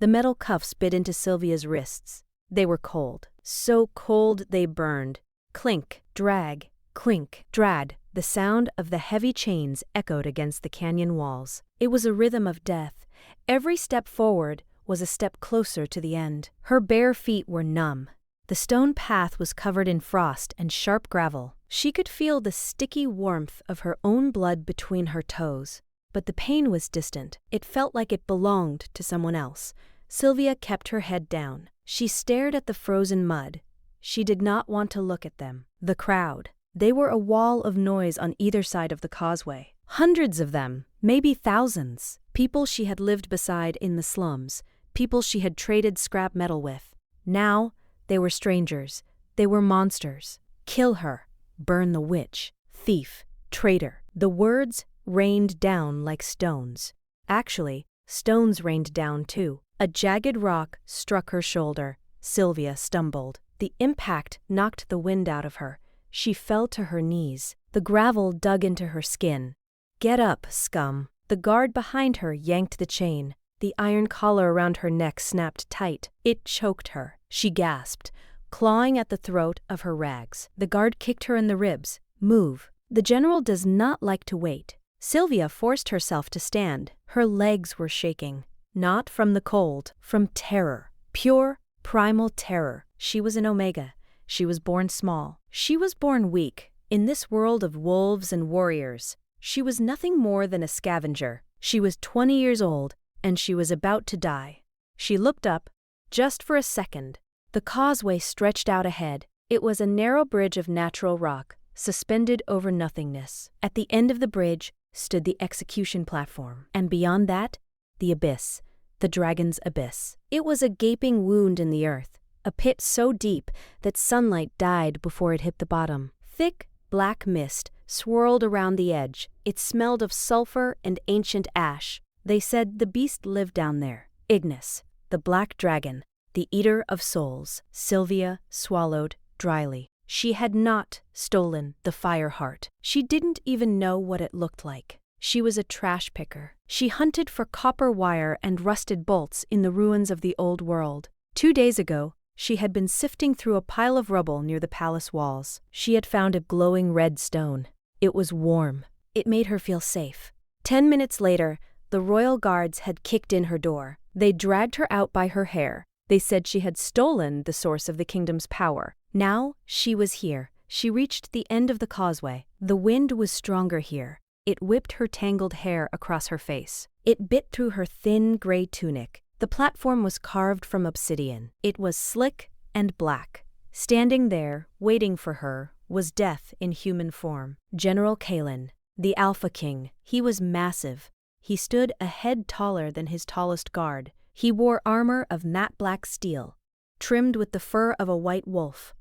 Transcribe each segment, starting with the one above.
The metal cuffs bit into Sylvia's wrists. They were cold. So cold they burned. Clink, drag, clink, drag. The sound of the heavy chains echoed against the canyon walls. It was a rhythm of death. Every step forward was a step closer to the end. Her bare feet were numb. The stone path was covered in frost and sharp gravel. She could feel the sticky warmth of her own blood between her toes. But the pain was distant. It felt like it belonged to someone else. Sylvia kept her head down. She stared at the frozen mud. She did not want to look at them. The crowd. They were a wall of noise on either side of the causeway. Hundreds of them, maybe thousands. People she had lived beside in the slums. People she had traded scrap metal with. Now, they were strangers. They were monsters. Kill her. Burn the witch. Thief. Traitor. The words rained down like stones. Actually, stones rained down too. A jagged rock struck her shoulder. Sylvia stumbled. The impact knocked the wind out of her. She fell to her knees. The gravel dug into her skin. Get up, scum. The guard behind her yanked the chain. The iron collar around her neck snapped tight. It choked her. She gasped, clawing at the throat of her rags. The guard kicked her in the ribs. Move. The general does not like to wait. Sylvia forced herself to stand. Her legs were shaking. Not from the cold, from terror. Pure, primal terror. She was an Omega. She was born small. She was born weak. In this world of wolves and warriors, she was nothing more than a scavenger. She was 20 years old, and she was about to die. She looked up, just for a second. The causeway stretched out ahead. It was a narrow bridge of natural rock, suspended over nothingness. At the end of the bridge stood the execution platform, and beyond that, the abyss, the dragon's abyss. It was a gaping wound in the earth. A pit so deep that sunlight died before it hit the bottom. Thick, black mist swirled around the edge. It smelled of sulfur and ancient ash. They said the beast lived down there. Ignis, the black dragon, the eater of souls. Sylvia swallowed dryly. She had not stolen the fire heart. She didn't even know what it looked like. She was a trash picker. She hunted for copper wire and rusted bolts in the ruins of the old world. 2 days ago, she had been sifting through a pile of rubble near the palace walls. She had found a glowing red stone. It was warm. It made her feel safe. 10 minutes later, the royal guards had kicked in her door. They dragged her out by her hair. They said she had stolen the source of the kingdom's power. Now, she was here. She reached the end of the causeway. The wind was stronger here. It whipped her tangled hair across her face. It bit through her thin gray tunic. The platform was carved from obsidian. It was slick and black. Standing there, waiting for her, was death in human form. General Kalen, the Alpha King. He was massive. He stood a head taller than his tallest guard. He wore armor of matte black steel, trimmed with the fur of a white wolf.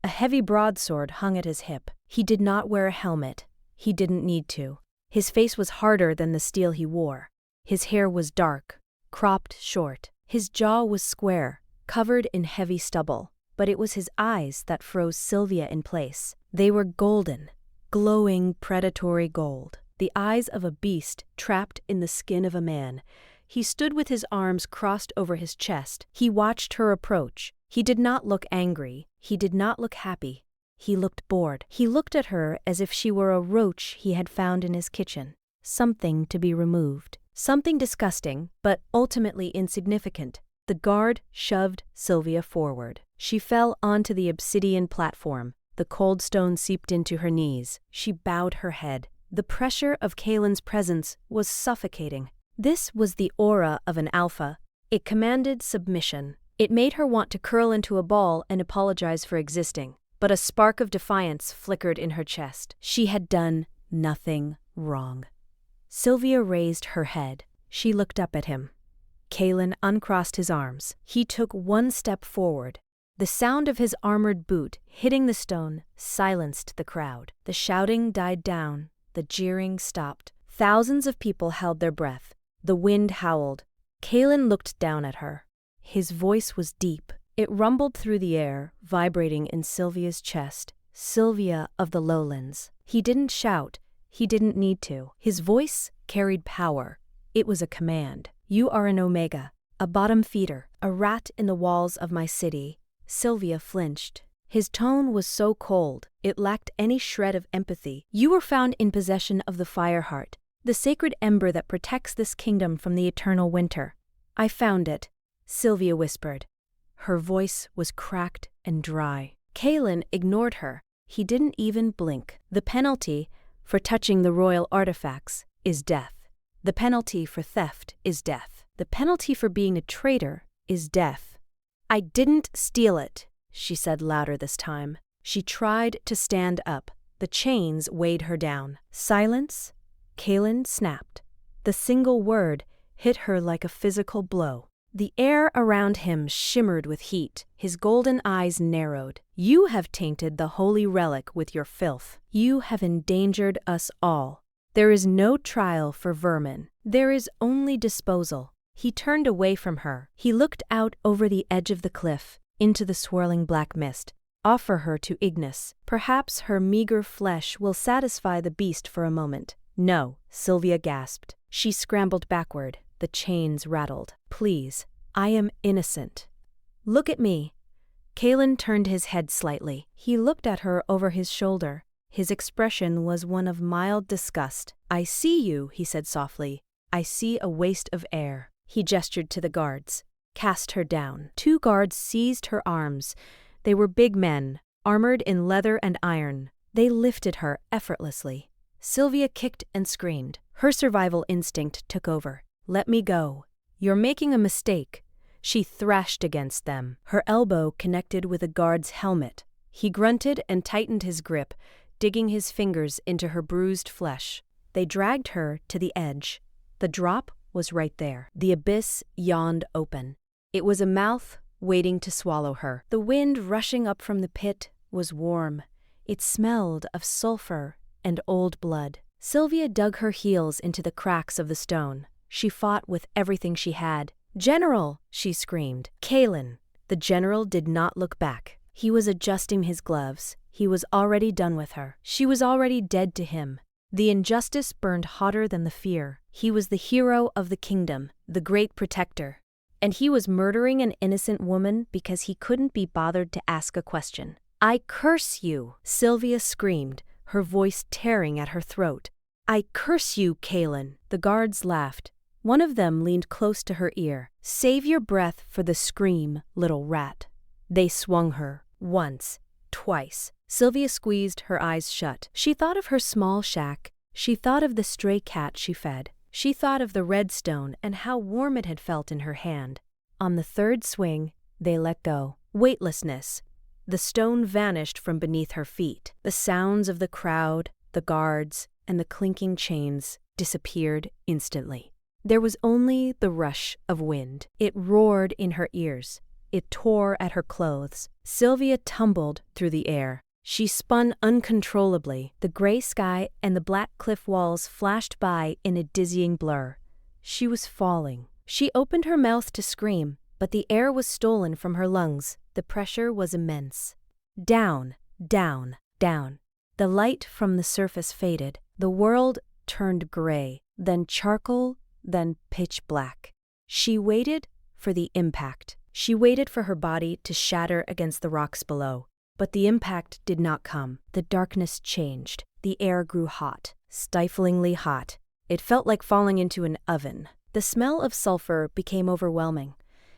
A heavy broadsword hung at his hip. He did not wear a helmet. He didn't need to. His face was harder than the steel he wore. His hair was dark, cropped short. His jaw was square, covered in heavy stubble. But it was his eyes that froze Sylvia in place. They were golden, glowing predatory gold. The eyes of a beast trapped in the skin of a man. He stood with his arms crossed over his chest. He watched her approach. He did not look angry. He did not look happy. He looked bored. He looked at her as if she were a roach he had found in his kitchen. Something to be removed. Something disgusting, but ultimately insignificant. The guard shoved Sylvia forward. She fell onto the obsidian platform. The cold stone seeped into her knees. She bowed her head. The pressure of Kalen's presence was suffocating. This was the aura of an alpha. It commanded submission. It made her want to curl into a ball and apologize for existing. But a spark of defiance flickered in her chest. She had done nothing wrong. Sylvia raised her head. She looked up at him. Kalen uncrossed his arms. He took one step forward. The sound of his armored boot hitting the stone silenced the crowd. The shouting died down. The jeering stopped. Thousands of people held their breath. The wind howled. Kalen looked down at her. His voice was deep. It rumbled through the air, vibrating in Sylvia's chest. Sylvia of the lowlands. He didn't shout. He didn't need to. His voice carried power. It was a command. You are an Omega. A bottom feeder, a rat in the walls of my city. Sylvia flinched. His tone was so cold, it lacked any shred of empathy. You were found in possession of the fire heart, the sacred ember that protects this kingdom from the eternal winter. I found it, Sylvia whispered. Her voice was cracked and dry. Kaelin ignored her. He didn't even blink. The penalty for touching the royal artifacts is death. The penalty for theft is death. The penalty for being a traitor is death. I didn't steal it, she said louder this time. She tried to stand up. The chains weighed her down. Silence? Kaelin snapped. The single word hit her like a physical blow. The air around him shimmered with heat. His golden eyes narrowed. You have tainted the holy relic with your filth. You have endangered us all. There is no trial for vermin. There is only disposal. He turned away from her. He looked out over the edge of the cliff, into the swirling black mist. Offer her to Ignis. Perhaps her meager flesh will satisfy the beast for a moment. No, Sylvia gasped. She scrambled backward. The chains rattled. Please, I am innocent. Look at me. Kaelin turned his head slightly. He looked at her over his shoulder. His expression was one of mild disgust. I see you, he said softly. I see a waste of air. He gestured to the guards. Cast her down. 2 guards seized her arms. They were big men, armored in leather and iron. They lifted her effortlessly. Sylvia kicked and screamed. Her survival instinct took over. Let me go. You're making a mistake. She thrashed against them. Her elbow connected with a guard's helmet. He grunted and tightened his grip, digging his fingers into her bruised flesh. They dragged her to the edge. The drop was right there. The abyss yawned open. It was a mouth waiting to swallow her. The wind rushing up from the pit was warm. It smelled of sulfur and old blood. Sylvia dug her heels into the cracks of the stone. She fought with everything she had. General, she screamed. Kaelin. The general did not look back. He was adjusting his gloves. He was already done with her. She was already dead to him. The injustice burned hotter than the fear. He was the hero of the kingdom, the great protector. And he was murdering an innocent woman because he couldn't be bothered to ask a question. I curse you, Sylvia screamed, her voice tearing at her throat. I curse you, Kaelin. The guards laughed. One of them leaned close to her ear. Save your breath for the scream, little rat. They swung her. Once. Twice. Sylvia squeezed her eyes shut. She thought of her small shack. She thought of the stray cat she fed. She thought of the red stone and how warm it had felt in her hand. On the 3rd swing, they let go. Weightlessness. The stone vanished from beneath her feet. The sounds of the crowd, the guards, and the clinking chains disappeared instantly. There was only the rush of wind. It roared in her ears. It tore at her clothes. Sylvia tumbled through the air. She spun uncontrollably. The gray sky and the black cliff walls flashed by in a dizzying blur. She was falling. She opened her mouth to scream, but the air was stolen from her lungs. The pressure was immense. Down, down, down. The light from the surface faded. The world turned gray, then charcoal, then pitch black. She waited for the impact. She waited for her body to shatter against the rocks below. But the impact did not come. The darkness changed. The air grew hot, stiflingly hot. It felt like falling into an oven. The smell of sulfur became overwhelming.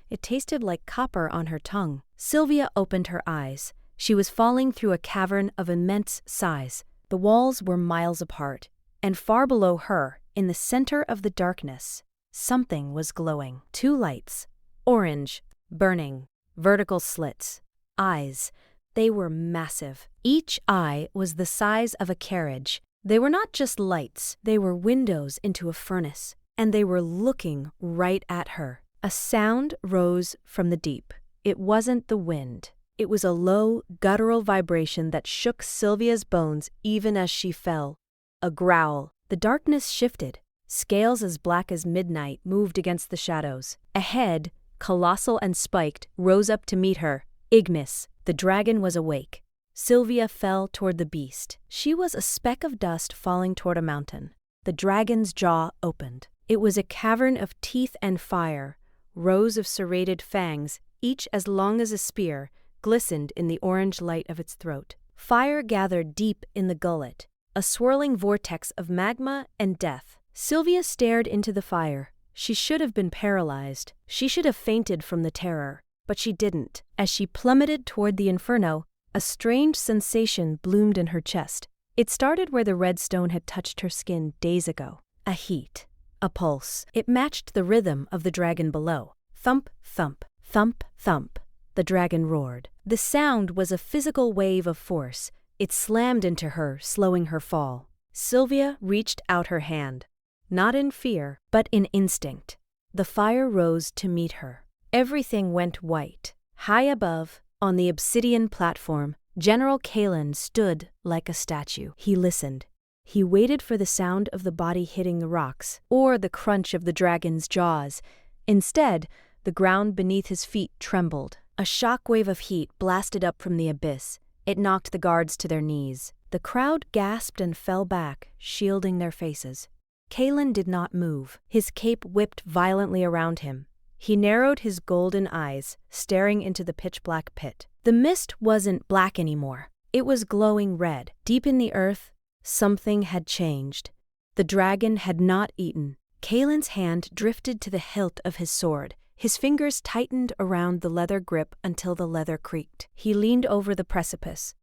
It tasted like copper on her tongue. Sylvia opened her eyes. She was falling through a cavern of immense size. The walls were miles apart, and far below her, in the center of the darkness, something was glowing. 2 lights. Orange, burning, vertical slits. Eyes. They were massive. Each eye was the size of a carriage. They were not just lights, they were windows into a furnace, and they were looking right at her. A sound rose from the deep. It wasn't the wind. It was a low, guttural vibration that shook Sylvia's bones even as she fell. A growl. The darkness shifted. Scales as black as midnight moved against the shadows. A head, colossal and spiked, rose up to meet her. Ignis. The dragon was awake. Sylvia fell toward the beast. She was a speck of dust falling toward a mountain. The dragon's jaw opened. It was a cavern of teeth and fire, Rows of serrated fangs, each as long as a spear, glistened in the orange light of its throat. Fire gathered deep in the gullet, a swirling vortex of magma and death. Sylvia stared into the fire. She should have been paralyzed. She should have fainted from the terror. But she didn't. As she plummeted toward the inferno, a strange sensation bloomed in her chest. It started where the red stone had touched her skin days ago. A heat. A pulse. It matched the rhythm of the dragon below. Thump, thump, thump, thump. The dragon roared. The sound was a physical wave of force. It slammed into her, slowing her fall. Sylvia reached out her hand. Not in fear, but in instinct. The fire rose to meet her. Everything went white. High above, on the obsidian platform, General Kalen stood like a statue. He listened. He waited for the sound of the body hitting the rocks, or the crunch of the dragon's jaws. Instead, the ground beneath his feet trembled. A shockwave of heat blasted up from the abyss. It knocked the guards to their knees. The crowd gasped and fell back, shielding their faces. Kalen did not move. His cape whipped violently around him. He narrowed his golden eyes, staring into the pitch-black pit. The mist wasn't black anymore. It was glowing red. Deep in the earth, something had changed. The dragon had not eaten. Kalen's hand drifted to the hilt of his sword. His fingers tightened around the leather grip until the leather creaked. He leaned over the precipice.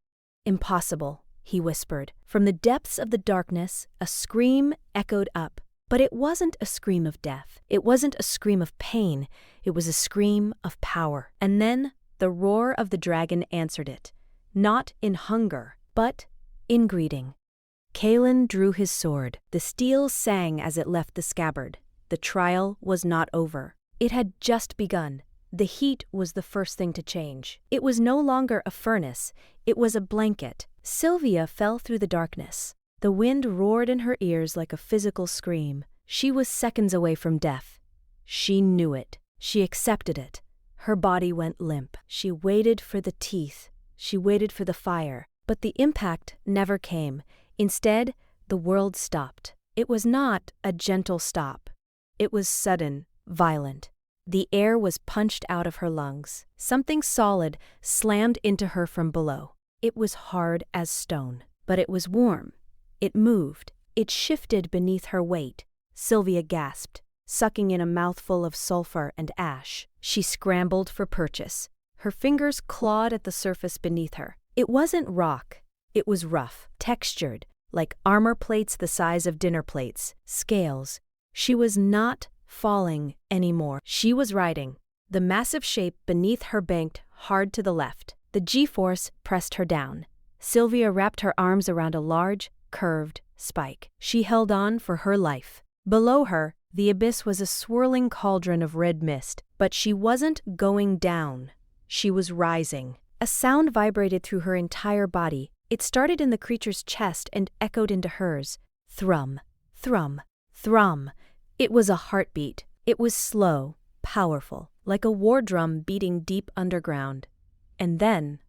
"Impossible," he whispered. From the depths of the darkness, a scream echoed up. But it wasn't a scream of death. It wasn't a scream of pain. It was a scream of power. And then the roar of the dragon answered it. Not in hunger, but in greeting. Kalen drew his sword. The steel sang as it left the scabbard. The trial was not over. It had just begun. The heat was the first thing to change. It was no longer a furnace. It was a blanket. Sylvia fell through the darkness. The wind roared in her ears like a physical scream. She was seconds away from death. She knew it. She accepted it. Her body went limp. She waited for the teeth. She waited for the fire. But the impact never came. Instead, the world stopped. It was not a gentle stop. It was sudden, violent. The air was punched out of her lungs. Something solid slammed into her from below. It was hard as stone, but it was warm. It moved. It shifted beneath her weight. Sylvia gasped, sucking in a mouthful of sulfur and ash. She scrambled for purchase. Her fingers clawed at the surface beneath her. It wasn't rock. It was rough, textured, like armor plates the size of dinner plates, scales. She was not falling anymore. She was riding. The massive shape beneath her banked hard to the left. The G-force pressed her down. Sylvia wrapped her arms around a large, curved spike. She held on for her life. Below her, the abyss was a swirling cauldron of red mist, but she wasn't going down. She was rising. A sound vibrated through her entire body. It started in the creature's chest and echoed into hers. Thrum, thrum, thrum. It was a heartbeat. It was slow, powerful, like a war drum beating deep underground. And then,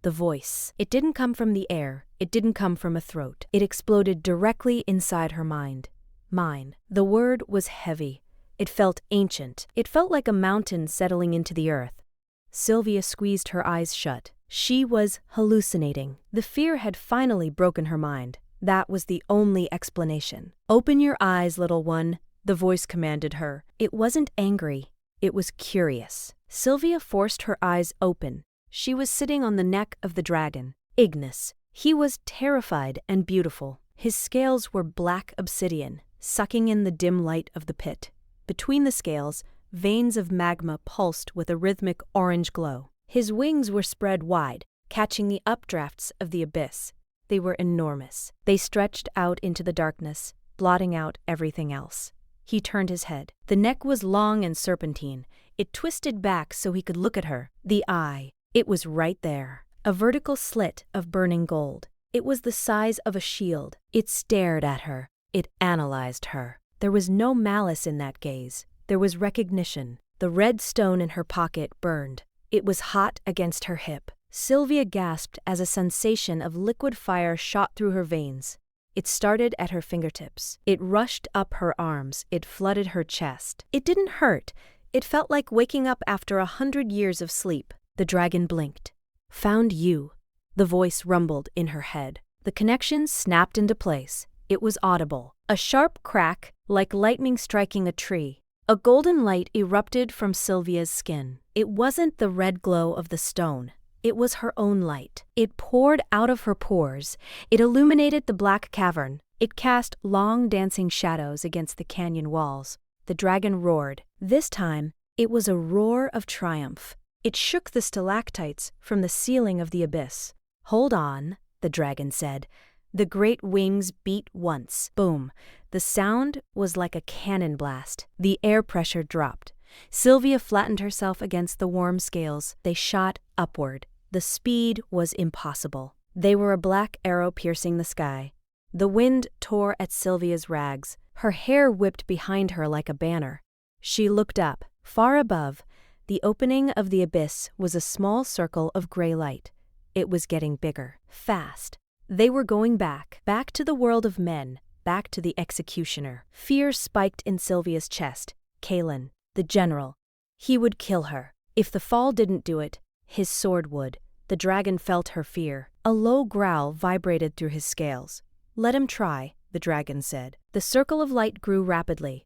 the voice. It didn't come from the air. It didn't come from a throat. It exploded directly inside her mind. Mine. The word was heavy. It felt ancient. It felt like a mountain settling into the earth. Sylvia squeezed her eyes shut. She was hallucinating. The fear had finally broken her mind. That was the only explanation. "Open your eyes, little one," the voice commanded her. It wasn't angry. It was curious. Sylvia forced her eyes open. She was sitting on the neck of the dragon, Ignis. He was terrified and beautiful. His scales were black obsidian, sucking in the dim light of the pit. Between the scales, veins of magma pulsed with a rhythmic orange glow. His wings were spread wide, catching the updrafts of the abyss. They were enormous. They stretched out into the darkness, blotting out everything else. He turned his head. The neck was long and serpentine. It twisted back so he could look at her. The eye. It was right there. A vertical slit of burning gold. It was the size of a shield. It stared at her. It analyzed her. There was no malice in that gaze. There was recognition. The red stone in her pocket burned. It was hot against her hip. Sylvia gasped as a sensation of liquid fire shot through her veins. It started at her fingertips. It rushed up her arms. It flooded her chest. It didn't hurt. It felt like waking up after 100 years of sleep. The dragon blinked. "Found you," the voice rumbled in her head. The connection snapped into place. It was audible. A sharp crack, like lightning striking a tree. A golden light erupted from Sylvia's skin. It wasn't the red glow of the stone. It was her own light. It poured out of her pores. It illuminated the black cavern. It cast long dancing shadows against the canyon walls. The dragon roared. This time, it was a roar of triumph. It shook the stalactites from the ceiling of the abyss. "Hold on," the dragon said. The great wings beat once. Boom. The sound was like a cannon blast. The air pressure dropped. Sylvia flattened herself against the warm scales. They shot upward. The speed was impossible. They were a black arrow piercing the sky. The wind tore at Sylvia's rags. Her hair whipped behind her like a banner. She looked up. Far above, the opening of the abyss was a small circle of gray light. It was getting bigger. Fast. They were going back to the world of men, back to the executioner. Fear spiked in Sylvia's chest. Kalen, the general. He would kill her. If the fall didn't do it, his sword would. The dragon felt her fear. A low growl vibrated through his scales. "Let him try," the dragon said. The circle of light grew rapidly.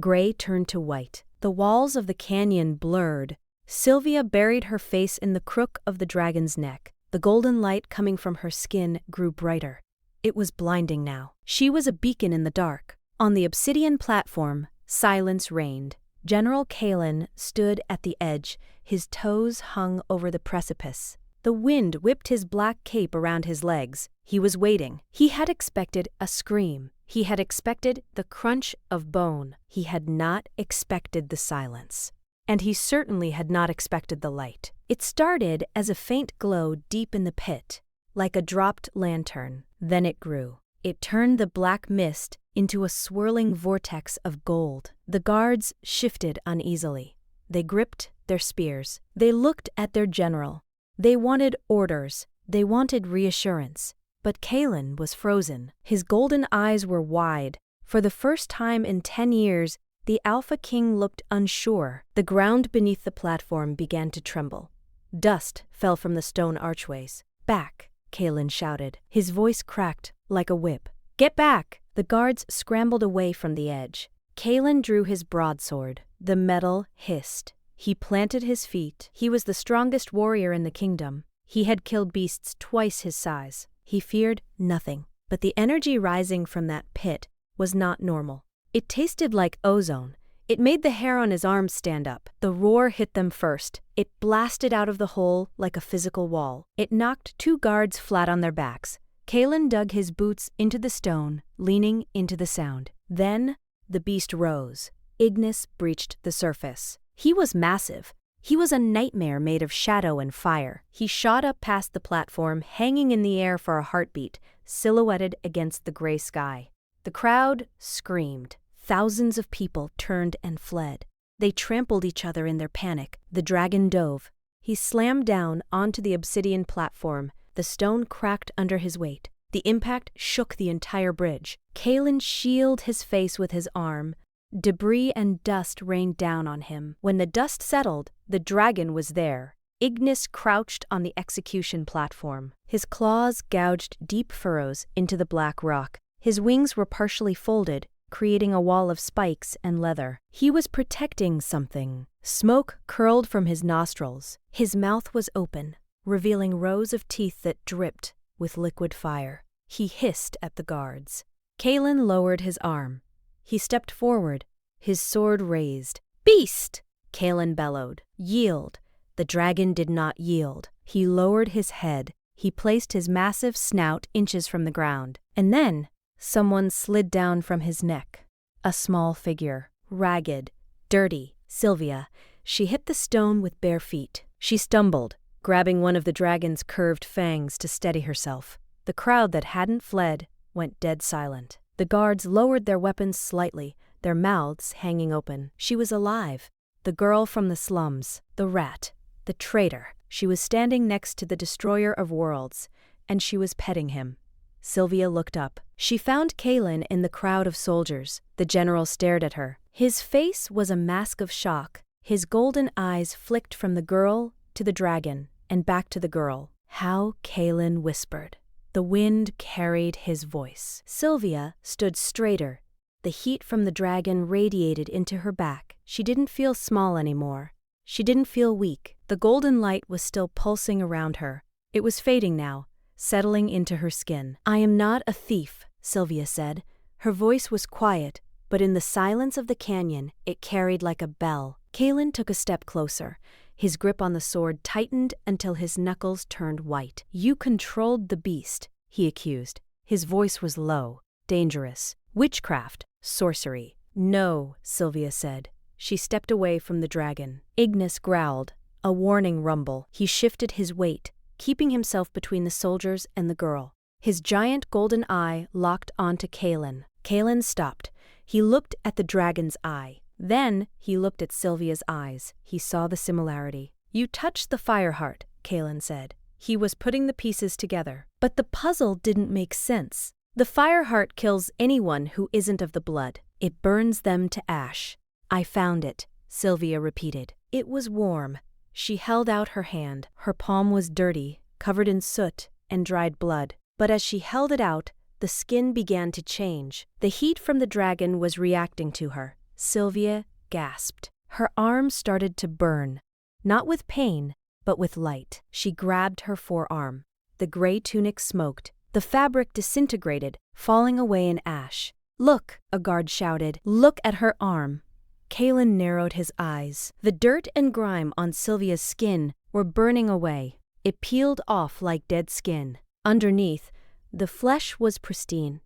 Gray turned to white. The walls of the canyon blurred. Sylvia buried her face in the crook of the dragon's neck. The golden light coming from her skin grew brighter. It was blinding now. She was a beacon in the dark. On the obsidian platform, silence reigned. General Kalen stood at the edge. His toes hung over the precipice. The wind whipped his black cape around his legs. He was waiting. He had expected a scream. He had expected the crunch of bone. He had not expected the silence. And he certainly had not expected the light. It started as a faint glow deep in the pit, like a dropped lantern. Then it grew. It turned the black mist into a swirling vortex of gold. The guards shifted uneasily. They gripped their spears. They looked at their general. They wanted orders. They wanted reassurance. But Kalen was frozen. His golden eyes were wide. For the first time in 10 years, the Alpha King looked unsure. The ground beneath the platform began to tremble. Dust fell from the stone archways. "Back," Kalen shouted. His voice cracked like a whip. "Get back!" The guards scrambled away from the edge. Kalen drew his broadsword. The metal hissed. He planted his feet. He was the strongest warrior in the kingdom. He had killed beasts twice his size. He feared nothing. But the energy rising from that pit was not normal. It tasted like ozone. It made the hair on his arms stand up. The roar hit them first. It blasted out of the hole like a physical wall. It knocked 2 guards flat on their backs. Kalen dug his boots into the stone, leaning into the sound. Then the beast rose. Ignis breached the surface. He was massive. He was a nightmare made of shadow and fire. He shot up past the platform, hanging in the air for a heartbeat, silhouetted against the gray sky. The crowd screamed. Thousands of people turned and fled. They trampled each other in their panic. The dragon dove. He slammed down onto the obsidian platform. The stone cracked under his weight. The impact shook the entire bridge. Kalen shielded his face with his arm. Debris and dust rained down on him. When the dust settled, the dragon was there. Ignis crouched on the execution platform. His claws gouged deep furrows into the black rock. His wings were partially folded, creating a wall of spikes and leather. He was protecting something. Smoke curled from his nostrils. His mouth was open, revealing rows of teeth that dripped with liquid fire. He hissed at the guards. Kalen lowered his arm. He stepped forward, his sword raised. "Beast!" Kalen bellowed. "Yield!" The dragon did not yield. He lowered his head. He placed his massive snout inches from the ground. And then someone slid down from his neck. A small figure, ragged, dirty. Sylvia. She hit the stone with bare feet. She stumbled, grabbing one of the dragon's curved fangs to steady herself. The crowd that hadn't fled went dead silent. The guards lowered their weapons slightly, their mouths hanging open. She was alive. The girl from the slums, the rat, the traitor. She was standing next to the destroyer of worlds, and she was petting him. Sylvia looked up. She found Kalen in the crowd of soldiers. The general stared at her. His face was a mask of shock. His golden eyes flicked from the girl to the dragon and back to the girl. "How?" Kaelin whispered. The wind carried his voice. Sylvia stood straighter. The heat from the dragon radiated into her back. She didn't feel small anymore. She didn't feel weak. The golden light was still pulsing around her. It was fading now, settling into her skin. "I am not a thief," Sylvia said. Her voice was quiet, but in the silence of the canyon, it carried like a bell. Kaelin took a step closer. His grip on the sword tightened until his knuckles turned white. "You controlled the beast," he accused. His voice was low, dangerous. "Witchcraft, sorcery." "No," Sylvia said. She stepped away from the dragon. Ignis growled, a warning rumble. He shifted his weight, keeping himself between the soldiers and the girl. His giant golden eye locked onto Kaelin. Kaelin stopped. He looked at the dragon's eye. Then he looked at Sylvia's eyes. He saw the similarity. "You touched the fireheart," Kaelin said. He was putting the pieces together. But the puzzle didn't make sense. "The fireheart kills anyone who isn't of the blood. It burns them to ash." "I found it," Sylvia repeated. It was warm. She held out her hand. Her palm was dirty, covered in soot and dried blood. But as she held it out, the skin began to change. The heat from the dragon was reacting to her. Sylvia gasped. Her arm started to burn, not with pain, but with light. She grabbed her forearm. The gray tunic smoked. The fabric disintegrated, falling away in ash. "Look," a guard shouted. "Look at her arm." Kaelin narrowed his eyes. The dirt and grime on Sylvia's skin were burning away. It peeled off like dead skin. Underneath, the flesh was pristine,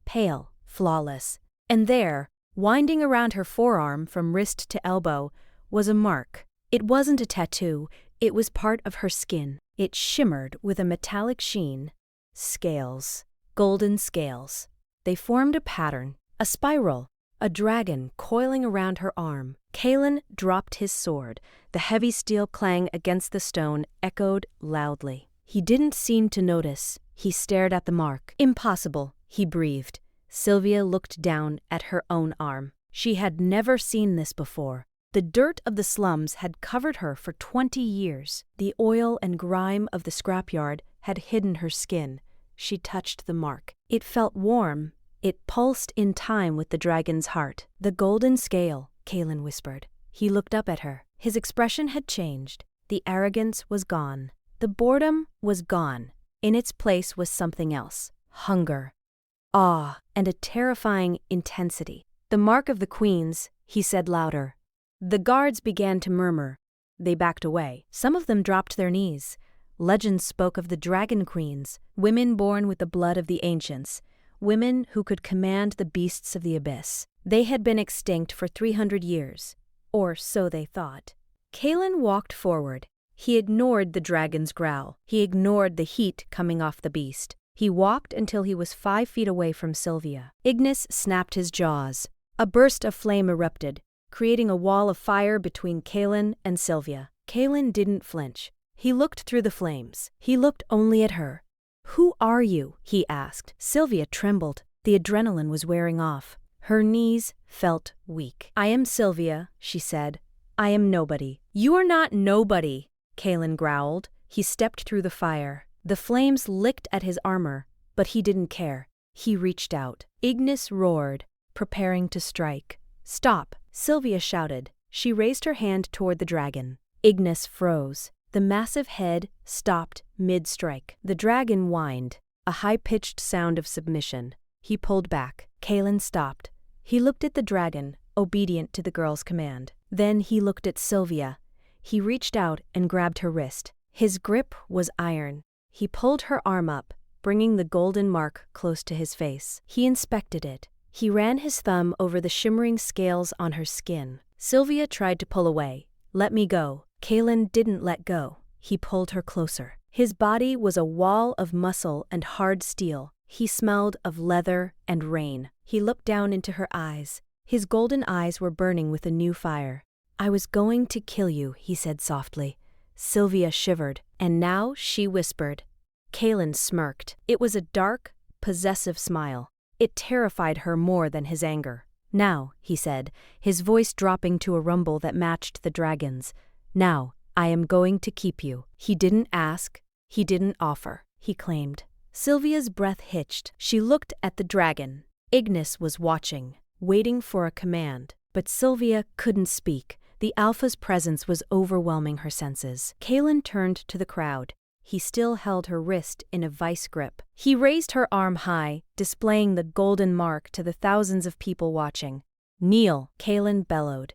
pale, flawless. And there, winding around her forearm from wrist to elbow, was a mark. It wasn't a tattoo, it was part of her skin. It shimmered with a metallic sheen. Scales. Golden scales. They formed a pattern, a spiral, a dragon coiling around her arm. Kaelin dropped his sword. The heavy steel clang against the stone echoed loudly. He didn't seem to notice. He stared at the mark. "Impossible," he breathed. Sylvia looked down at her own arm. She had never seen this before. The dirt of the slums had covered her for 20 years. The oil and grime of the scrapyard had hidden her skin. She touched the mark. It felt warm. It pulsed in time with the dragon's heart. "The golden scale," Kaelin whispered. He looked up at her. His expression had changed. The arrogance was gone. The boredom was gone. In its place was something else. Hunger, awe, and a terrifying intensity. "The mark of the queens," he said louder. The guards began to murmur. They backed away. Some of them dropped their knees. Legends spoke of the dragon queens, women born with the blood of the ancients, women who could command the beasts of the abyss. They had been extinct for 300 years, or so they thought. Kaelin walked forward. He ignored the dragon's growl. He ignored the heat coming off the beast. He walked until he was 5 feet away from Sylvia. Ignis snapped his jaws. A burst of flame erupted, creating a wall of fire between Kaelin and Sylvia. Kaelin didn't flinch. He looked through the flames. He looked only at her. "Who are you?" he asked. Sylvia trembled. The adrenaline was wearing off. Her knees felt weak. "I am Sylvia," she said. "I am nobody." "You are not nobody," Kaelin growled. He stepped through the fire. The flames licked at his armor, but he didn't care. He reached out. Ignis roared, preparing to strike. "Stop," Sylvia shouted. She raised her hand toward the dragon. Ignis froze. The massive head stopped mid-strike. The dragon whined, a high-pitched sound of submission. He pulled back. Kaelin stopped. He looked at the dragon, obedient to the girl's command. Then he looked at Sylvia. He reached out and grabbed her wrist. His grip was iron. He pulled her arm up, bringing the golden mark close to his face. He inspected it. He ran his thumb over the shimmering scales on her skin. Sylvia tried to pull away. "Let me go." Kaelin didn't let go. He pulled her closer. His body was a wall of muscle and hard steel. He smelled of leather and rain. He looked down into her eyes. His golden eyes were burning with a new fire. "I was going to kill you," he said softly. Sylvia shivered, and now she whispered. Kaelin smirked. It was a dark, possessive smile. It terrified her more than his anger. Now, he said, his voice dropping to a rumble that matched the dragon's. Now, I am going to keep you. He didn't ask, he didn't offer, he claimed. Sylvia's breath hitched. She looked at the dragon. Ignis was watching, waiting for a command. But Sylvia couldn't speak. The alpha's presence was overwhelming her senses. Kaelin turned to the crowd. He still held her wrist in a vice grip. He raised her arm high, displaying the golden mark to the thousands of people watching. Kneel, Kaelin bellowed.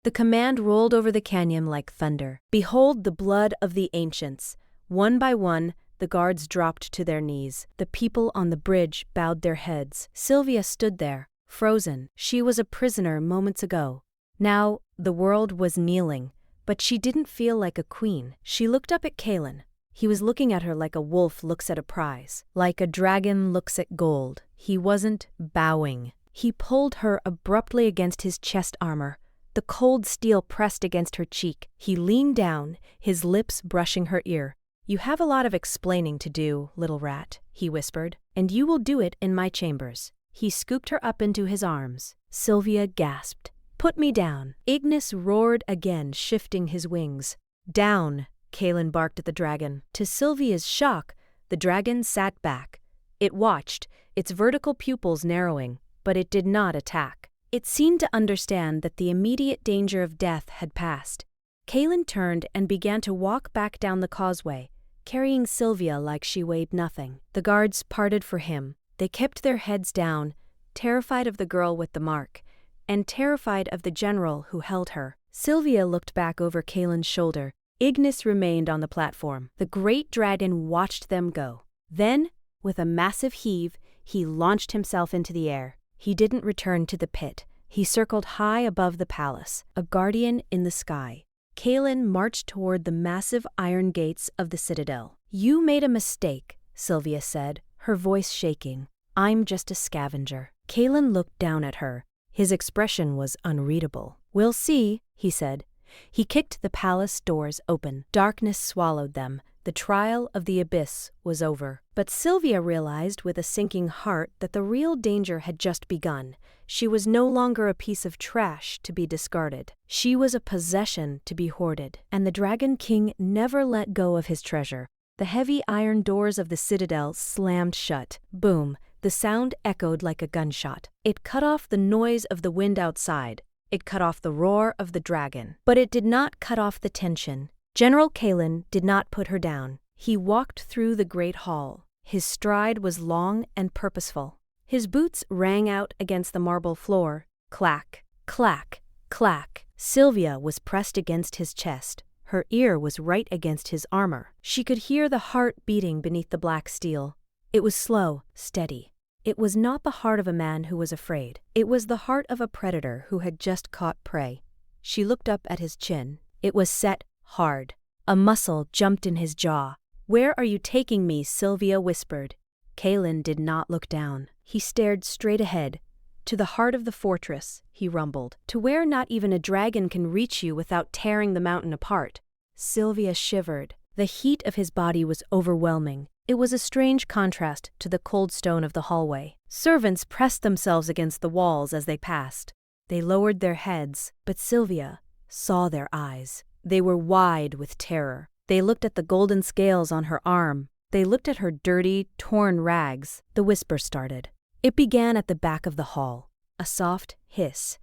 The command rolled over the canyon like thunder. Behold the blood of the ancients. One by one, the guards dropped to their knees. The people on the bridge bowed their heads. Sylvia stood there, frozen. She was a prisoner moments ago. Now, the world was kneeling, but she didn't feel like a queen. She looked up at Kaelin. He was looking at her like a wolf looks at a prize, like a dragon looks at gold. He wasn't bowing. He pulled her abruptly against his chest armor. The cold steel pressed against her cheek. He leaned down, his lips brushing her ear. You have a lot of explaining to do, little rat, he whispered, and you will do it in my chambers. He scooped her up into his arms. Sylvia gasped. Put me down. Ignis roared again, shifting his wings. Down, Kaelin barked at the dragon. To Sylvia's shock, the dragon sat back. It watched, its vertical pupils narrowing, but it did not attack. It seemed to understand that the immediate danger of death had passed. Kaelin turned and began to walk back down the causeway, carrying Sylvia like she weighed nothing. The guards parted for him. They kept their heads down, terrified of the girl with the mark, and terrified of the general who held her. Sylvia looked back over Kaelin's shoulder. Ignis remained on the platform. The great dragon watched them go. Then, with a massive heave, he launched himself into the air. He didn't return to the pit. He circled high above the palace, a guardian in the sky. Kaelin marched toward the massive iron gates of the citadel. You made a mistake, Sylvia said, her voice shaking. I'm just a scavenger. Kaelin looked down at her. His expression was unreadable. We'll see, he said. He kicked the palace doors open. Darkness swallowed them. The trial of the abyss was over. But Sylvia realized with a sinking heart that the real danger had just begun. She was no longer a piece of trash to be discarded. She was a possession to be hoarded. And the Dragon King never let go of his treasure. The heavy iron doors of the citadel slammed shut. Boom! The sound echoed like a gunshot. It cut off the noise of the wind outside. It cut off the roar of the dragon. But it did not cut off the tension. General Kaelin did not put her down. He walked through the great hall. His stride was long and purposeful. His boots rang out against the marble floor. Clack, clack, clack. Sylvia was pressed against his chest. Her ear was right against his armor. She could hear the heart beating beneath the black steel. It was slow, steady. It was not the heart of a man who was afraid. It was the heart of a predator who had just caught prey. She looked up at his chin. It was set hard. A muscle jumped in his jaw. Where are you taking me? Sylvia whispered. Kaelin did not look down. He stared straight ahead. To the heart of the fortress, he rumbled. To where not even a dragon can reach you without tearing the mountain apart. Sylvia shivered. The heat of his body was overwhelming. It was a strange contrast to the cold stone of the hallway. Servants pressed themselves against the walls as they passed. They lowered their heads, but Sylvia saw their eyes. They were wide with terror. They looked at the golden scales on her arm. They looked at her dirty, torn rags. The whisper started. It began at the back of the hall. A soft hiss.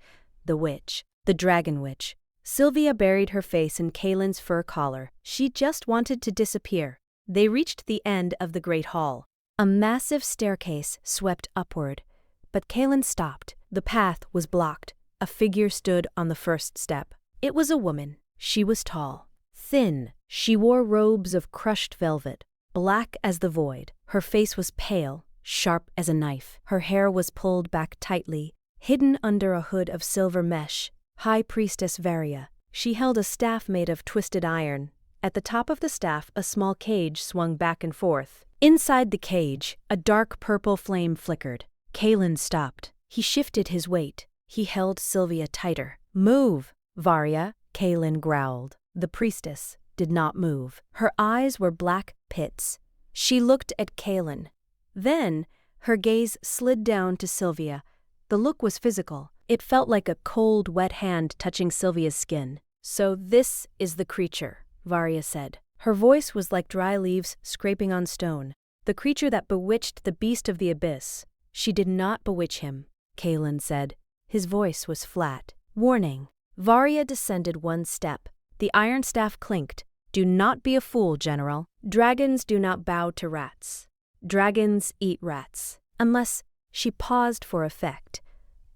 The witch. The dragon witch. Sylvia buried her face in Kaelin's fur collar. She just wanted to disappear. They reached the end of the great hall. A massive staircase swept upward. But Kaelin stopped. The path was blocked. A figure stood on the first step. It was a woman. She was tall, thin. She wore robes of crushed velvet, black as the void. Her face was pale, sharp as a knife. Her hair was pulled back tightly, hidden under a hood of silver mesh. High Priestess Varia. She held a staff made of twisted iron. At the top of the staff, a small cage swung back and forth. Inside the cage, a dark purple flame flickered. Kaelin stopped. He shifted his weight. He held Sylvia tighter. Move, Varia, Kaelin growled. The priestess did not move. Her eyes were black pits. She looked at Kaelin. Then, her gaze slid down to Sylvia. The look was physical. It felt like a cold, wet hand touching Sylvia's skin. "So this is the creature," Varia said. Her voice was like dry leaves scraping on stone. "The creature that bewitched the beast of the abyss." "She did not bewitch him," Kalen said. His voice was flat. "Warning." Varia descended one step. The iron staff clinked. "Do not be a fool, General. Dragons do not bow to rats. Dragons eat rats." Unless she paused for effect.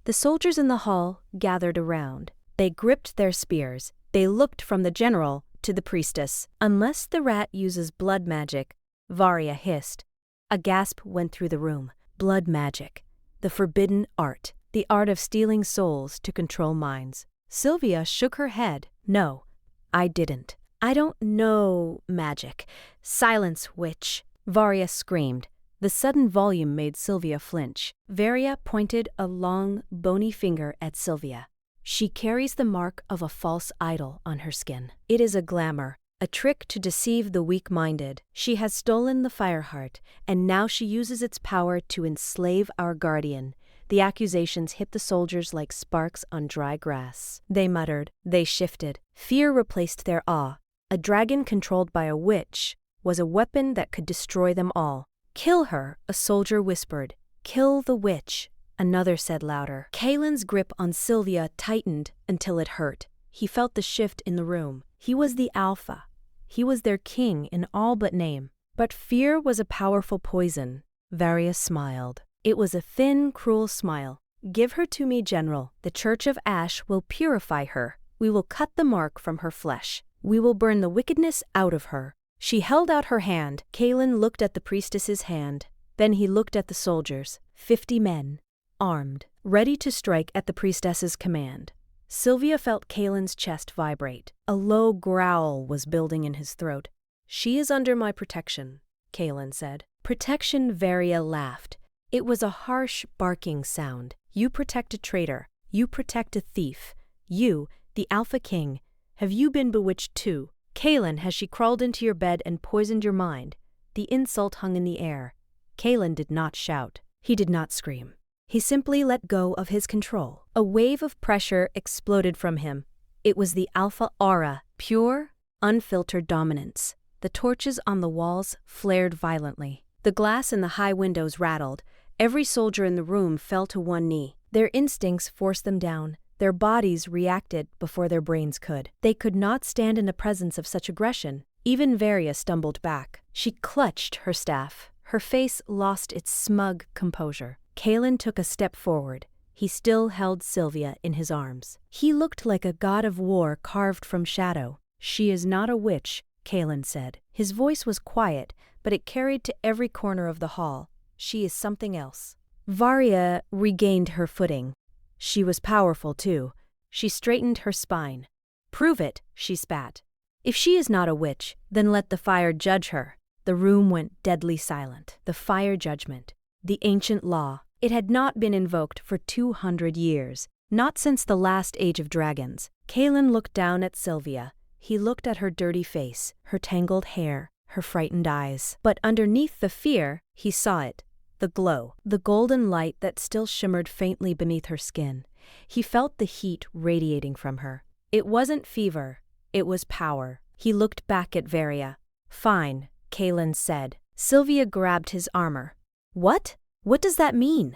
The soldiers in the hall gathered around. They gripped their spears. They looked from the general to the priestess. "Unless the rat uses blood magic," Varia hissed. A gasp went through the room. Blood magic. The forbidden art. The art of stealing souls to control minds. Sylvia shook her head. "No, I didn't. I don't know magic. Silence, witch," Varia screamed. The sudden volume made Sylvia flinch. Varia pointed a long, bony finger at Sylvia. "She carries the mark of a false idol on her skin. It is a glamour, a trick to deceive the weak-minded. She has stolen the Fireheart, and now she uses its power to enslave our guardian." The accusations hit the soldiers like sparks on dry grass. They muttered. They shifted. Fear replaced their awe. A dragon controlled by a witch was a weapon that could destroy them all. "Kill her," a soldier whispered. "Kill the witch," another said louder. Kalen's grip on Sylvia tightened until it hurt. He felt the shift in the room. He was the alpha. He was their king in all but name. But fear was a powerful poison. Varia smiled. It was a thin, cruel smile. "Give her to me, General. The Church of Ash will purify her. We will cut the mark from her flesh. We will burn the wickedness out of her." She held out her hand. Kalen looked at the priestess's hand. Then he looked at the soldiers. 50 men, armed, ready to strike at the priestess's command. Sylvia felt Kalen's chest vibrate. A low growl was building in his throat. "She is under my protection," Kalen said. "Protection," Varia laughed. It was a harsh, barking sound. "You protect a traitor. You protect a thief. You, the Alpha King. Have you been bewitched too? Kalen, has she crawled into your bed and poisoned your mind?" The insult hung in the air. Kalen did not shout. He did not scream. He simply let go of his control. A wave of pressure exploded from him. It was the Alpha aura, pure, unfiltered dominance. The torches on the walls flared violently. The glass in the high windows rattled. Every soldier in the room fell to one knee. Their instincts forced them down. Their bodies reacted before their brains could. They could not stand in the presence of such aggression. Even Varia stumbled back. She clutched her staff. Her face lost its smug composure. Kalen took a step forward. He still held Sylvia in his arms. He looked like a god of war carved from shadow. "She is not a witch," Kalen said. His voice was quiet, but it carried to every corner of the hall. "She is something else." Varia regained her footing. She was powerful, too. She straightened her spine. "Prove it," she spat. "If she is not a witch, then let the fire judge her." The room went deadly silent. The fire judgment. The ancient law. It had not been invoked for 200 years. Not since the last age of dragons. Kalen looked down at Sylvia. He looked at her dirty face, her tangled hair, her frightened eyes. But underneath the fear, he saw it. The glow, the golden light that still shimmered faintly beneath her skin. He felt the heat radiating from her. It wasn't fever, it was power. He looked back at Varia. "Fine," Kalen said. Sylvia grabbed his armor. "What? What does that mean?"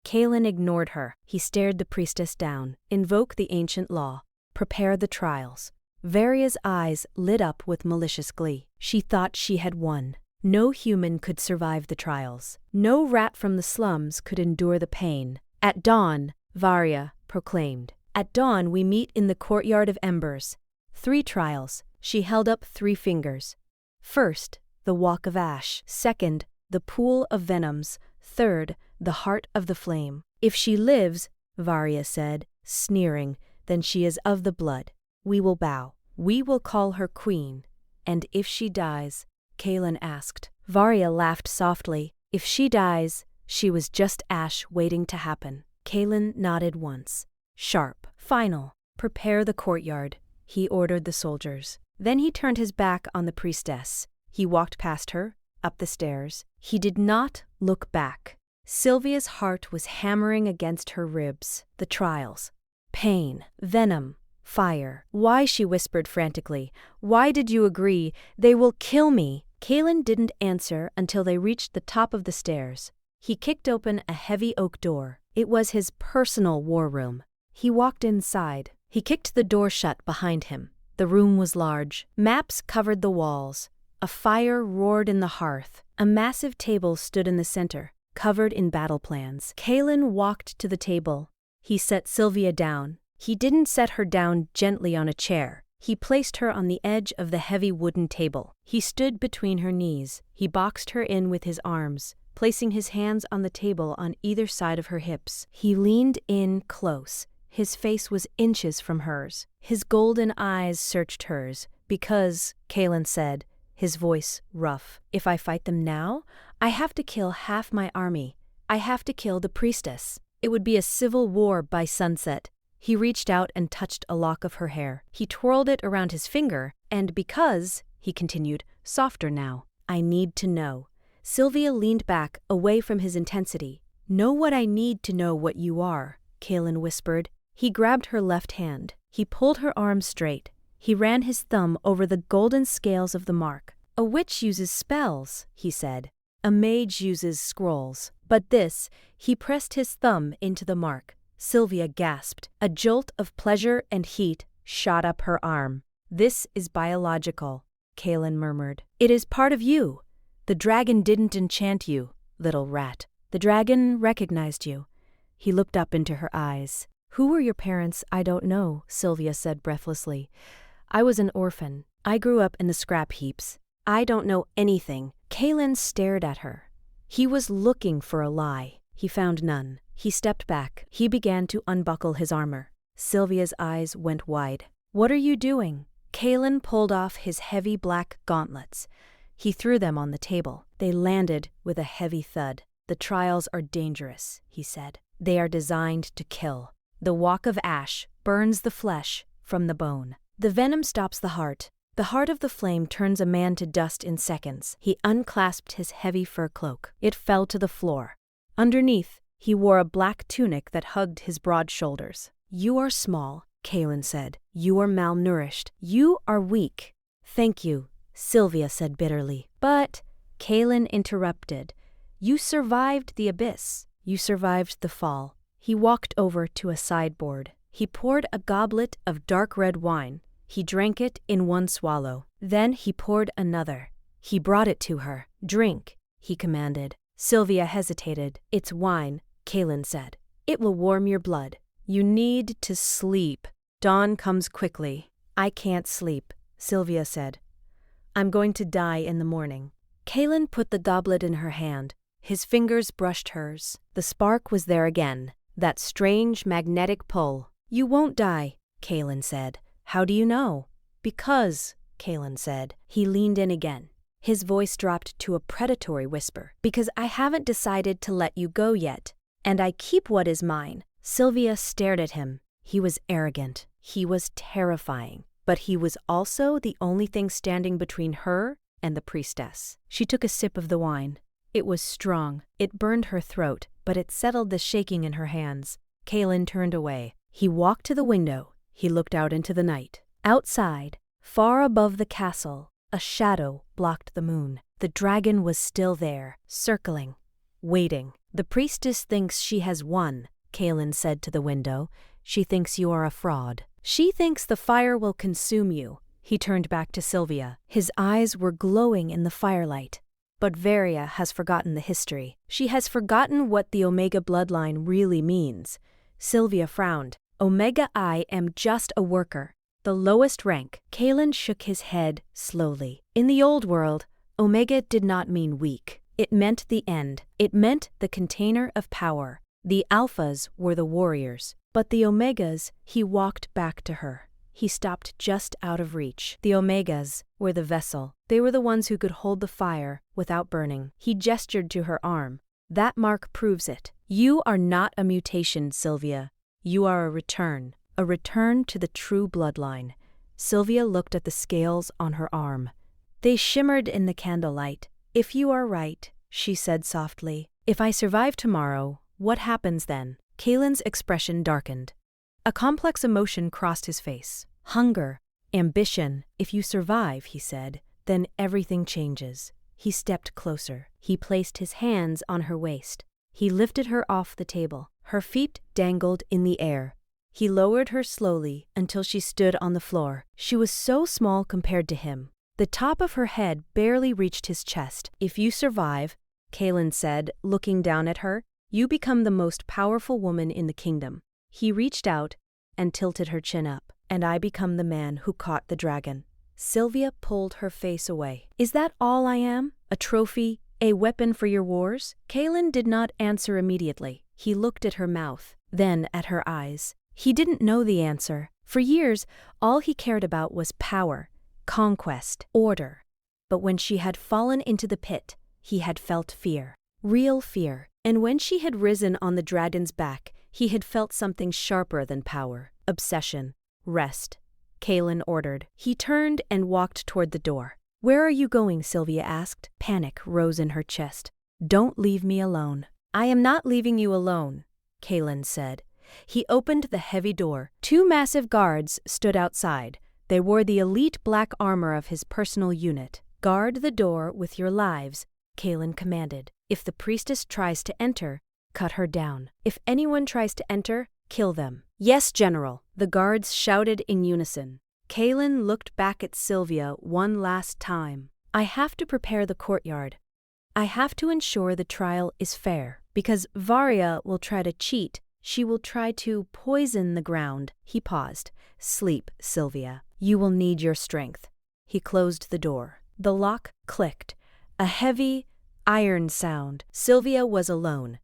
Kalen ignored her. He stared the priestess down. "Invoke the ancient law. Prepare the trials." Varia's eyes lit up with malicious glee. She thought she had won. No human could survive the trials. No rat from the slums could endure the pain. "At dawn," Varia proclaimed. "At dawn we meet in the courtyard of embers. 3 trials." She held up 3 fingers. "First, the walk of ash. Second, the pool of venoms. Third, the heart of the flame. If she lives," Varia said, sneering, "then she is of the blood. We will bow. We will call her queen. And if she dies," Kalen asked. Varia laughed softly. "If she dies, she was just ash waiting to happen." Kalen nodded once. "Sharp. Final. Prepare the courtyard," he ordered the soldiers. Then he turned his back on the priestess. He walked past her, up the stairs. He did not look back. Sylvia's heart was hammering against her ribs. The trials. Pain. Venom. Fire. Why, she whispered frantically. Why did you agree? They will kill me. Kalen didn't answer until they reached the top of the stairs. He kicked open a heavy oak door. It was his personal war room. He walked inside. He kicked the door shut behind him. The room was large. Maps covered the walls. A fire roared in the hearth. A massive table stood in the center, covered in battle plans. Kalen walked to the table. He set Sylvia down. He didn't set her down gently on a chair. He placed her on the edge of the heavy wooden table. He stood between her knees. He boxed her in with his arms, placing his hands on the table on either side of her hips. He leaned in close. His face was inches from hers. His golden eyes searched hers. Because, Kalen said, his voice rough, if I fight them now, I have to kill half my army. I have to kill the priestess. It would be a civil war by sunset. He reached out and touched a lock of her hair. He twirled it around his finger, and because, he continued, softer now, I need to know. Sylvia leaned back, away from his intensity. Know what I need to know what you are, Kalen whispered. He grabbed her left hand. He pulled her arm straight. He ran his thumb over the golden scales of the mark. A witch uses spells, he said. A mage uses scrolls. But this, he pressed his thumb into the mark. Sylvia gasped. A jolt of pleasure and heat shot up her arm. This is biological, Kalen murmured. It is part of you. The dragon didn't enchant you, little rat. The dragon recognized you. He looked up into her eyes. Who were your parents? I don't know, Sylvia said breathlessly. I was an orphan. I grew up in the scrap heaps. I don't know anything. Kalen stared at her. He was looking for a lie. He found none. He stepped back. He began to unbuckle his armor. Sylvia's eyes went wide. What are you doing? Kalen pulled off his heavy black gauntlets. He threw them on the table. They landed with a heavy thud. The trials are dangerous, he said. They are designed to kill. The walk of ash burns the flesh from the bone. The venom stops the heart. The heart of the flame turns a man to dust in seconds. He unclasped his heavy fur cloak. It fell to the floor. Underneath, he wore a black tunic that hugged his broad shoulders. You are small, Kalen said. You are malnourished. You are weak. Thank you, Sylvia said bitterly. But, Kalen interrupted, you survived the abyss. You survived the fall. He walked over to a sideboard. He poured a goblet of dark red wine. He drank it in one swallow. Then he poured another. He brought it to her. Drink, he commanded. Sylvia hesitated. It's wine, Kalen said. It will warm your blood. You need to sleep. Dawn comes quickly. I can't sleep, Sylvia said. I'm going to die in the morning. Kalen put the goblet in her hand. His fingers brushed hers. The spark was there again. That strange magnetic pull. You won't die, Kalen said. How do you know? Because, Kalen said. He leaned in again. His voice dropped to a predatory whisper. Because I haven't decided to let you go yet. And I keep what is mine. Sylvia stared at him. He was arrogant. He was terrifying. But he was also the only thing standing between her and the priestess. She took a sip of the wine. It was strong. It burned her throat, but it settled the shaking in her hands. Kalen turned away. He walked to the window. He looked out into the night. Outside, far above the castle, a shadow blocked the moon. The dragon was still there, circling, waiting. The priestess thinks she has won, Kalen said to the window. She thinks you are a fraud. She thinks the fire will consume you. He turned back to Sylvia. His eyes were glowing in the firelight. But Varia has forgotten the history. She has forgotten what the Omega bloodline really means. Sylvia frowned. Omega, I am just a worker. The lowest rank. Kalen shook his head slowly. In the old world, Omega did not mean weak. It meant the end. It meant the container of power. The Alphas were the warriors. But the Omegas, he walked back to her. He stopped just out of reach. The Omegas were the vessel. They were the ones who could hold the fire without burning. He gestured to her arm. That mark proves it. You are not a mutation, Sylvia. You are a return to the true bloodline. Sylvia looked at the scales on her arm. They shimmered in the candlelight. If you are right, she said softly. If I survive tomorrow, what happens then? Kalen's expression darkened. A complex emotion crossed his face. Hunger, ambition. If you survive, he said, then everything changes. He stepped closer. He placed his hands on her waist. He lifted her off the table. Her feet dangled in the air. He lowered her slowly until she stood on the floor. She was so small compared to him. The top of her head barely reached his chest. If you survive, Kalen said, looking down at her, you become the most powerful woman in the kingdom. He reached out and tilted her chin up. And I become the man who caught the dragon. Sylvia pulled her face away. Is that all I am? A trophy? A weapon for your wars? Kalen did not answer immediately. He looked at her mouth, then at her eyes. He didn't know the answer. For years, all he cared about was power, conquest, order. But when she had fallen into the pit, he had felt fear. Real fear. And when she had risen on the dragon's back, he had felt something sharper than power. Obsession. Rest. Kalen ordered. He turned and walked toward the door. Where are you going? Sylvia asked. Panic rose in her chest. Don't leave me alone. I am not leaving you alone, Kalen said. He opened the heavy door. 2 massive guards stood outside. They wore the elite black armor of his personal unit. Guard the door with your lives, Kalen commanded. If the priestess tries to enter, cut her down. If anyone tries to enter, kill them. Yes, General, the guards shouted in unison. Kalen looked back at Sylvia one last time. I have to prepare the courtyard. I have to ensure the trial is fair. Because Varia will try to cheat, she will try to poison the ground. He paused. Sleep, Sylvia. You will need your strength. He closed the door. The lock clicked. A heavy, iron sound. Sylvia was alone.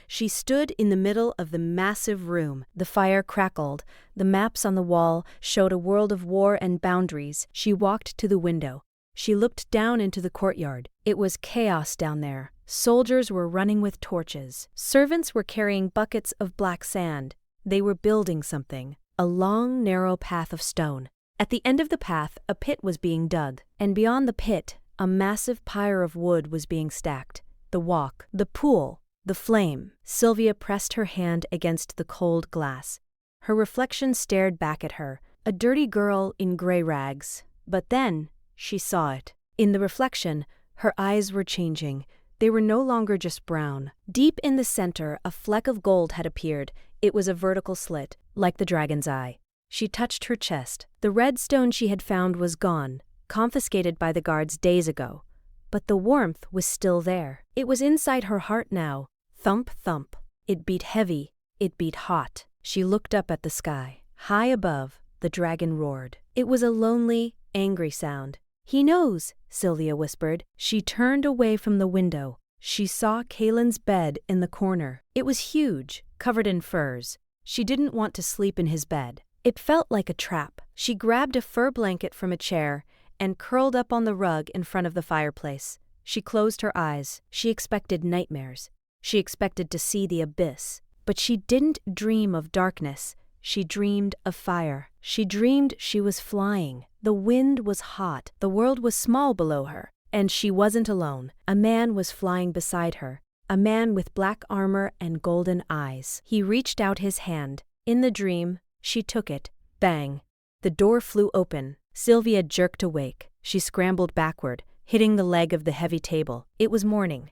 She stood in the middle of the massive room. The fire crackled. The maps on the wall showed a world of war and boundaries. She walked to the window. She looked down into the courtyard. It was chaos down there. Soldiers were running with torches. Servants were carrying buckets of black sand. They were building something. A long, narrow path of stone. At the end of the path, a pit was being dug. And beyond the pit, a massive pyre of wood was being stacked. The walk, the pool, the flame. Sylvia pressed her hand against the cold glass. Her reflection stared back at her, a dirty girl in gray rags. But then, she saw it. In the reflection, her eyes were changing. They were no longer just brown. Deep in the center, a fleck of gold had appeared. It was a vertical slit, like the dragon's eye. She touched her chest. The red stone she had found was gone, confiscated by the guards days ago. But the warmth was still there. It was inside her heart now. Thump, thump. It beat heavy. It beat hot. She looked up at the sky. High above, the dragon roared. It was a lonely, angry sound. He knows, Sylvia whispered. She turned away from the window. She saw Kalen's bed in the corner. It was huge, covered in furs. She didn't want to sleep in his bed. It felt like a trap. She grabbed a fur blanket from a chair and curled up on the rug in front of the fireplace. She closed her eyes. She expected nightmares. She expected to see the abyss. But she didn't dream of darkness. She dreamed of fire. She dreamed she was flying. The wind was hot. The world was small below her. And she wasn't alone. A man was flying beside her. A man with black armor and golden eyes. He reached out his hand. In the dream, she took it. Bang. The door flew open. Sylvia jerked awake. She scrambled backward, hitting the leg of the heavy table. It was morning.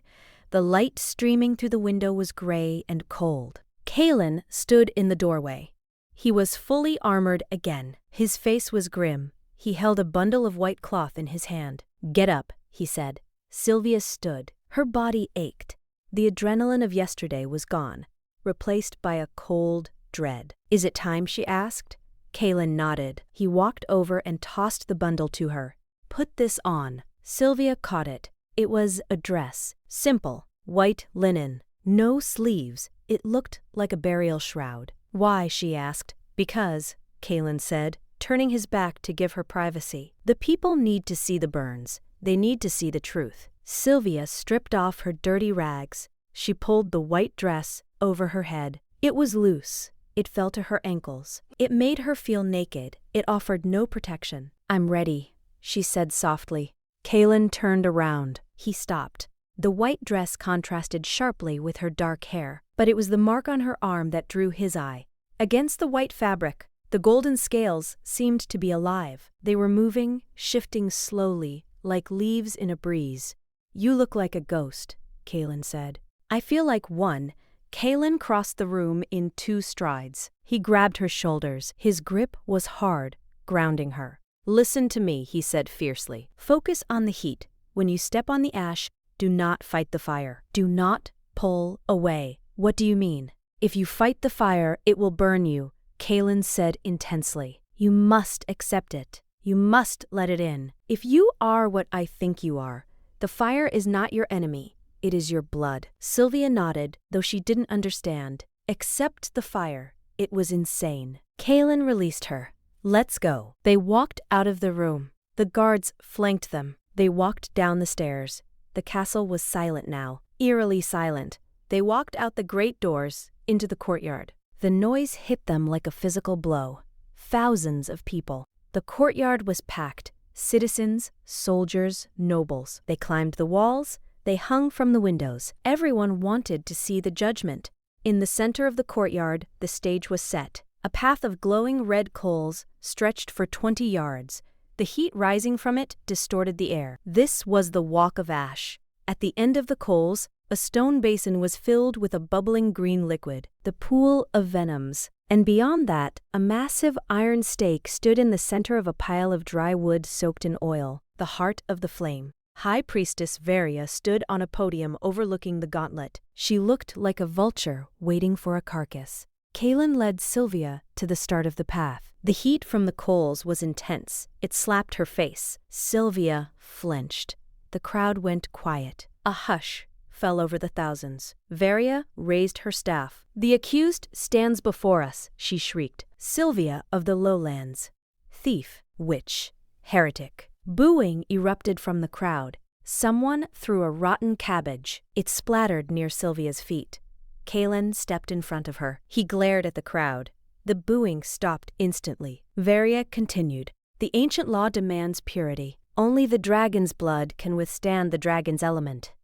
The light streaming through the window was gray and cold. Kalen stood in the doorway. He was fully armored again. His face was grim. He held a bundle of white cloth in his hand. Get up, he said. Sylvia stood. Her body ached. The adrenaline of yesterday was gone, replaced by a cold dread. Is it time? She asked. Kalen nodded. He walked over and tossed the bundle to her. Put this on. Sylvia caught it. It was a dress. Simple. White linen. No sleeves. It looked like a burial shroud. Why? She asked. Because, Kalen said, turning his back to give her privacy. The people need to see the burns. They need to see the truth. Sylvia stripped off her dirty rags. She pulled the white dress over her head. It was loose. It fell to her ankles. It made her feel naked. It offered no protection. I'm ready, she said softly. Kalen turned around. He stopped. The white dress contrasted sharply with her dark hair, but it was the mark on her arm that drew his eye. Against the white fabric, the golden scales seemed to be alive. They were moving, shifting slowly, like leaves in a breeze. "You look like a ghost," Kalen said. "I feel like one." Kalen crossed the room in 2 strides. He grabbed her shoulders. His grip was hard, grounding her. "Listen to me," he said fiercely. "Focus on the heat. When you step on the ash, do not fight the fire. Do not pull away." "What do you mean?" "If you fight the fire, it will burn you," Kalen said intensely. "You must accept it. You must let it in. If you are what I think you are, the fire is not your enemy. It is your blood." Sylvia nodded, though she didn't understand. Accept the fire. It was insane. Kalen released her. "Let's go." They walked out of the room. The guards flanked them. They walked down the stairs. The castle was silent now, eerily silent. They walked out the great doors, into the courtyard. The noise hit them like a physical blow. Thousands of people. The courtyard was packed. Citizens, soldiers, nobles. They climbed the walls. They hung from the windows. Everyone wanted to see the judgment. In the center of the courtyard, the stage was set. A path of glowing red coals stretched for 20 yards. The heat rising from it distorted the air. This was the Walk of Ash. At the end of the coals, a stone basin was filled with a bubbling green liquid, the pool of venoms. And beyond that, a massive iron stake stood in the center of a pile of dry wood soaked in oil, the heart of the flame. High Priestess Varia stood on a podium overlooking the gauntlet. She looked like a vulture waiting for a carcass. Kalen led Sylvia to the start of the path. The heat from the coals was intense. It slapped her face. Sylvia flinched. The crowd went quiet. A hush fell over the thousands. Varia raised her staff. "The accused stands before us," she shrieked. "Sylvia of the lowlands. Thief, witch, heretic." Booing erupted from the crowd. Someone threw a rotten cabbage. It splattered near Sylvia's feet. Kalen stepped in front of her. He glared at the crowd. The booing stopped instantly. Varia continued. "The ancient law demands purity. Only the dragon's blood can withstand the dragon's element."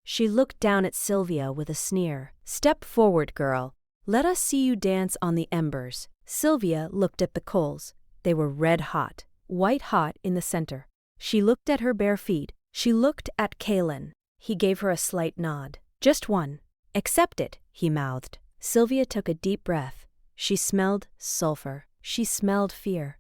She looked down at Sylvia with a sneer. "Step forward, girl. Let us see you dance on the embers." Sylvia looked at the coals. They were red hot, white hot in the center. She looked at her bare feet. She looked at Kalen. He gave her a slight nod. "Just one." "Accept it," he mouthed. Sylvia took a deep breath. She smelled sulfur. She smelled fear.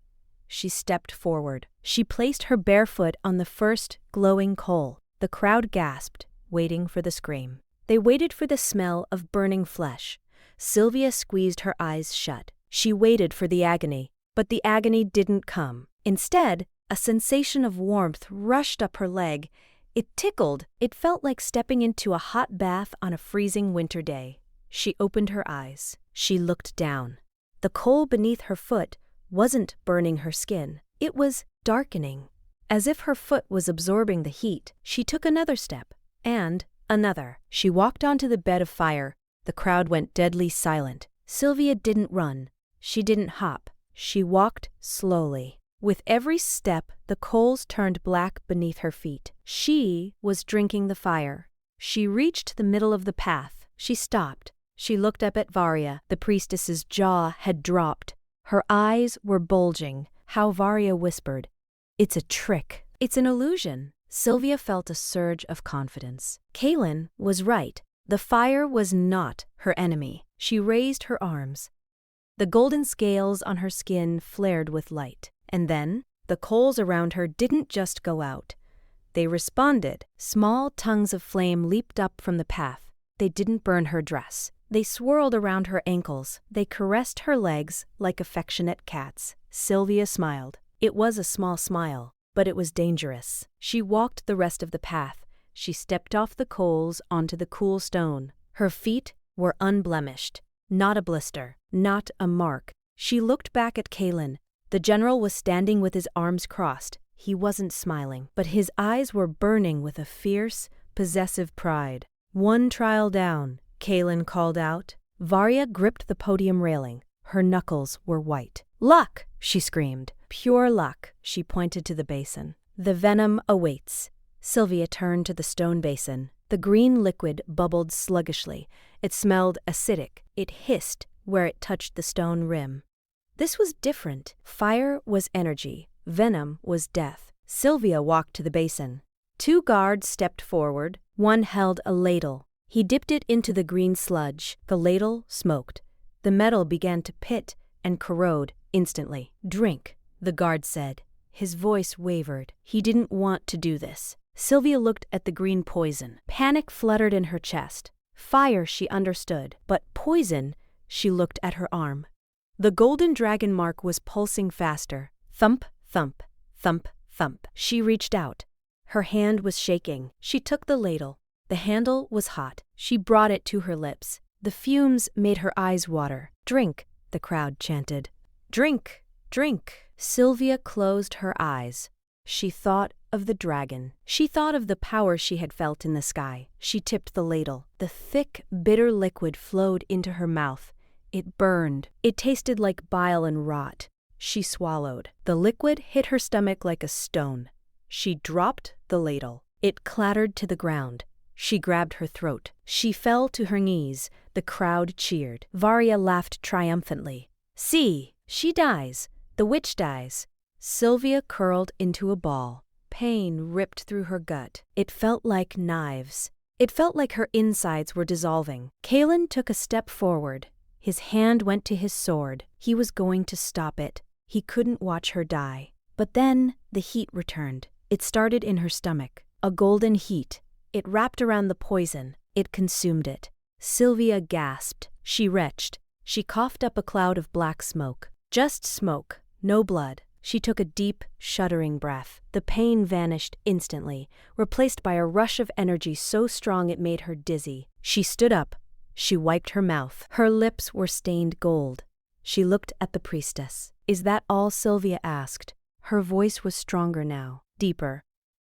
She stepped forward. She placed her bare foot on the first glowing coal. The crowd gasped, waiting for the scream. They waited for the smell of burning flesh. Sylvia squeezed her eyes shut. She waited for the agony, but the agony didn't come. Instead, a sensation of warmth rushed up her leg. It tickled. It felt like stepping into a hot bath on a freezing winter day. She opened her eyes. She looked down. The coal beneath her foot wasn't burning her skin. It was darkening. As if her foot was absorbing the heat, she took another step. And another. She walked onto the bed of fire. The crowd went deadly silent. Sylvia didn't run. She didn't hop. She walked slowly. With every step, the coals turned black beneath her feet. She was drinking the fire. She reached the middle of the path. She stopped. She looked up at Varia. The priestess's jaw had dropped. Her eyes were bulging. How Varia whispered, "It's a trick. It's an illusion." Sylvia felt a surge of confidence. Kalen was right. The fire was not her enemy. She raised her arms. The golden scales on her skin flared with light. And then, the coals around her didn't just go out. They responded. Small tongues of flame leaped up from the path. They didn't burn her dress. They swirled around her ankles. They caressed her legs like affectionate cats. Sylvia smiled. It was a small smile, but it was dangerous. She walked the rest of the path. She stepped off the coals onto the cool stone. Her feet were unblemished. Not a blister. Not a mark. She looked back at Kalen. The general was standing with his arms crossed. He wasn't smiling, but his eyes were burning with a fierce, possessive pride. "One trial down," Kalen called out. Varia gripped the podium railing. Her knuckles were white. "Luck!" she screamed. "Pure luck." She pointed to the basin. "The venom awaits." Sylvia turned to the stone basin. The green liquid bubbled sluggishly. It smelled acidic. It hissed where it touched the stone rim. This was different. Fire was energy. Venom was death. Sylvia walked to the basin. 2 guards stepped forward. One held a ladle. He dipped it into the green sludge. The ladle smoked. The metal began to pit and corrode instantly. "Drink," the guard said. His voice wavered. He didn't want to do this. Sylvia looked at the green poison. Panic fluttered in her chest. Fire, she understood, but poison, she looked at her arm. The golden dragon mark was pulsing faster. Thump, thump, thump, thump. She reached out. Her hand was shaking. She took the ladle. The handle was hot. She brought it to her lips. The fumes made her eyes water. "Drink," the crowd chanted. "Drink, drink." Sylvia closed her eyes. She thought of the dragon. She thought of the power she had felt in the sky. She tipped the ladle. The thick, bitter liquid flowed into her mouth. It burned. It tasted like bile and rot. She swallowed. The liquid hit her stomach like a stone. She dropped the ladle. It clattered to the ground. She grabbed her throat. She fell to her knees. The crowd cheered. Varya laughed triumphantly. "See, she dies. The witch dies." Sylvia curled into a ball. Pain ripped through her gut. It felt like knives. It felt like her insides were dissolving. Kalen took a step forward. His hand went to his sword. He was going to stop it. He couldn't watch her die. But then the heat returned. It started in her stomach. A golden heat. It wrapped around the poison. It consumed it. Sylvia gasped. She retched. She coughed up a cloud of black smoke. Just smoke, no blood. She took a deep, shuddering breath. The pain vanished instantly, replaced by a rush of energy so strong it made her dizzy. She stood up. She wiped her mouth. Her lips were stained gold. She looked at the priestess. "Is that all?" Sylvia asked. Her voice was stronger now, deeper.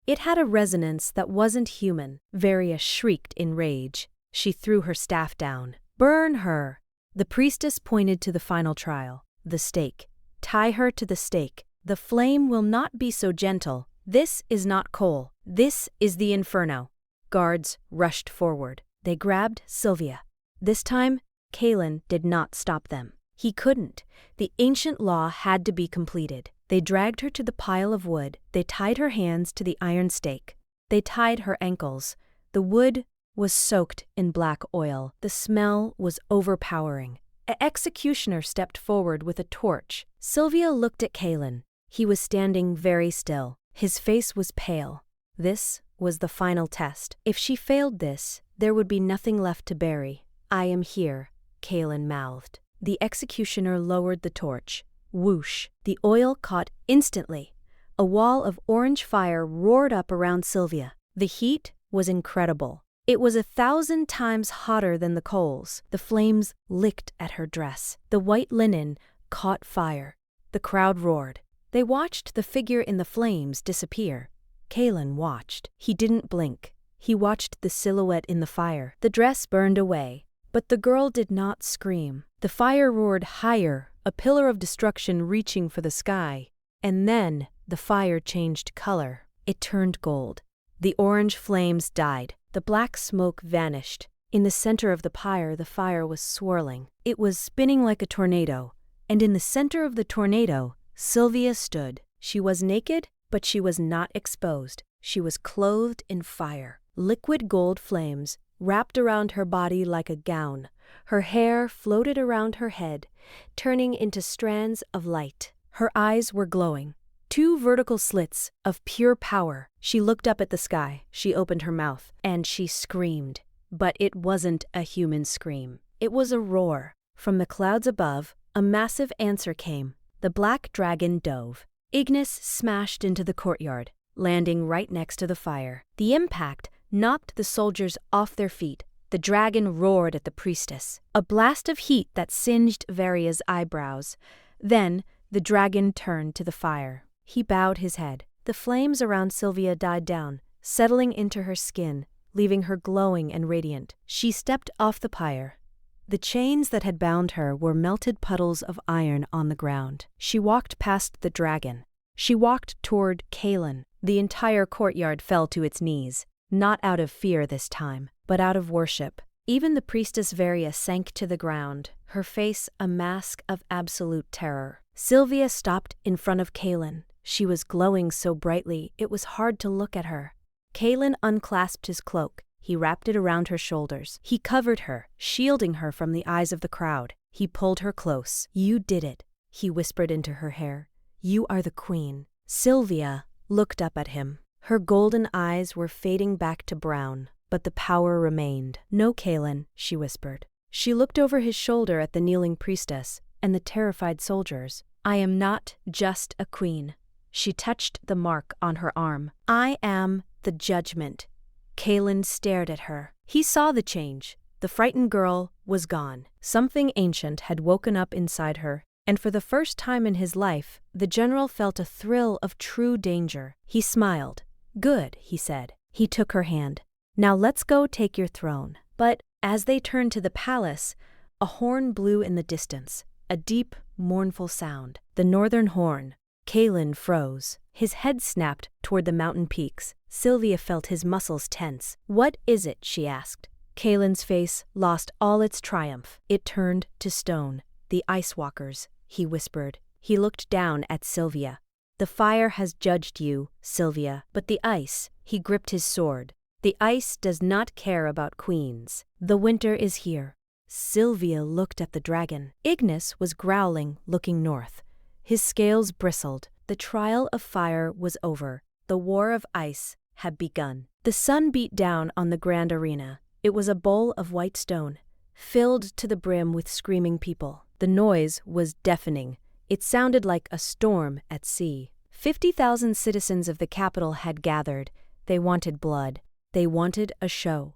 It had a resonance that wasn't human. Varya shrieked in rage. She threw her staff down. "Burn her!" The priestess pointed to the final trial. "The stake. Tie her to the stake. The flame will not be so gentle. This is not coal. This is the inferno." Guards rushed forward. They grabbed Sylvia. This time, Kalen did not stop them. He couldn't. The ancient law had to be completed. They dragged her to the pile of wood. They tied her hands to the iron stake. They tied her ankles. The wood was soaked in black oil. The smell was overpowering. An executioner stepped forward with a torch. Sylvia looked at Kalen. He was standing very still. His face was pale. This was the final test. If she failed this, there would be nothing left to bury. "I am here," Kalen mouthed. The executioner lowered the torch. Whoosh! The oil caught instantly. A wall of orange fire roared up around Sylvia. The heat was incredible. It was 1,000 times hotter than the coals. The flames licked at her dress. The white linen caught fire. The crowd roared. They watched the figure in the flames disappear. Kalen watched. He didn't blink. He watched the silhouette in the fire. The dress burned away, but the girl did not scream. The fire roared higher, a pillar of destruction reaching for the sky. And then the fire changed color. It turned gold. The orange flames died. The black smoke vanished. In the center of the pyre, the fire was swirling. It was spinning like a tornado. And in the center of the tornado, Sylvia stood. She was naked, but she was not exposed. She was clothed in fire. Liquid gold flames wrapped around her body like a gown. Her hair floated around her head, turning into strands of light. Her eyes were glowing. 2 vertical slits of pure power. She looked up at the sky. She opened her mouth, and she screamed. But it wasn't a human scream. It was a roar. From the clouds above, a massive answer came. The black dragon dove. Ignis smashed into the courtyard, landing right next to the fire. The impact knocked the soldiers off their feet. The dragon roared at the priestess. A blast of heat that singed Varya's eyebrows. Then the dragon turned to the fire. He bowed his head. The flames around Sylvia died down, settling into her skin, leaving her glowing and radiant. She stepped off the pyre. The chains that had bound her were melted puddles of iron on the ground. She walked past the dragon. She walked toward Kalen. The entire courtyard fell to its knees. Not out of fear this time, but out of worship. Even the priestess Varia sank to the ground, her face a mask of absolute terror. Sylvia stopped in front of Kaelin. She was glowing so brightly it was hard to look at her. Kaelin unclasped his cloak. He wrapped it around her shoulders. He covered her, shielding her from the eyes of the crowd. He pulled her close. "You did it," he whispered into her hair. "You are the queen." Sylvia looked up at him. Her golden eyes were fading back to brown, but the power remained. "No, Kaelin," she whispered. She looked over his shoulder at the kneeling priestess and the terrified soldiers. "I am not just a queen." She touched the mark on her arm. "I am the judgment." Kaelin stared at her. He saw the change. The frightened girl was gone. Something ancient had woken up inside her, and for the first time in his life, the general felt a thrill of true danger. He smiled. "Good," he said. He took her hand. "Now let's go take your throne." But as they turned to the palace, a horn blew in the distance, a deep, mournful sound. The northern horn. Kaelin froze. His head snapped toward the mountain peaks. Sylvia felt his muscles tense. "What is it?" she asked. Kaelin's face lost all its triumph. It turned to stone. "The Ice Walkers," he whispered. He looked down at Sylvia. "The fire has judged you, Sylvia, but the ice," he gripped his sword. "The ice does not care about queens. The winter is here." Sylvia looked at the dragon. Ignis was growling, looking north. His scales bristled. The trial of fire was over. The war of ice had begun. The sun beat down on the grand arena. It was a bowl of white stone, filled to the brim with screaming people. The noise was deafening. It sounded like a storm at sea. 50,000 citizens of the capital had gathered. They wanted blood. They wanted a show.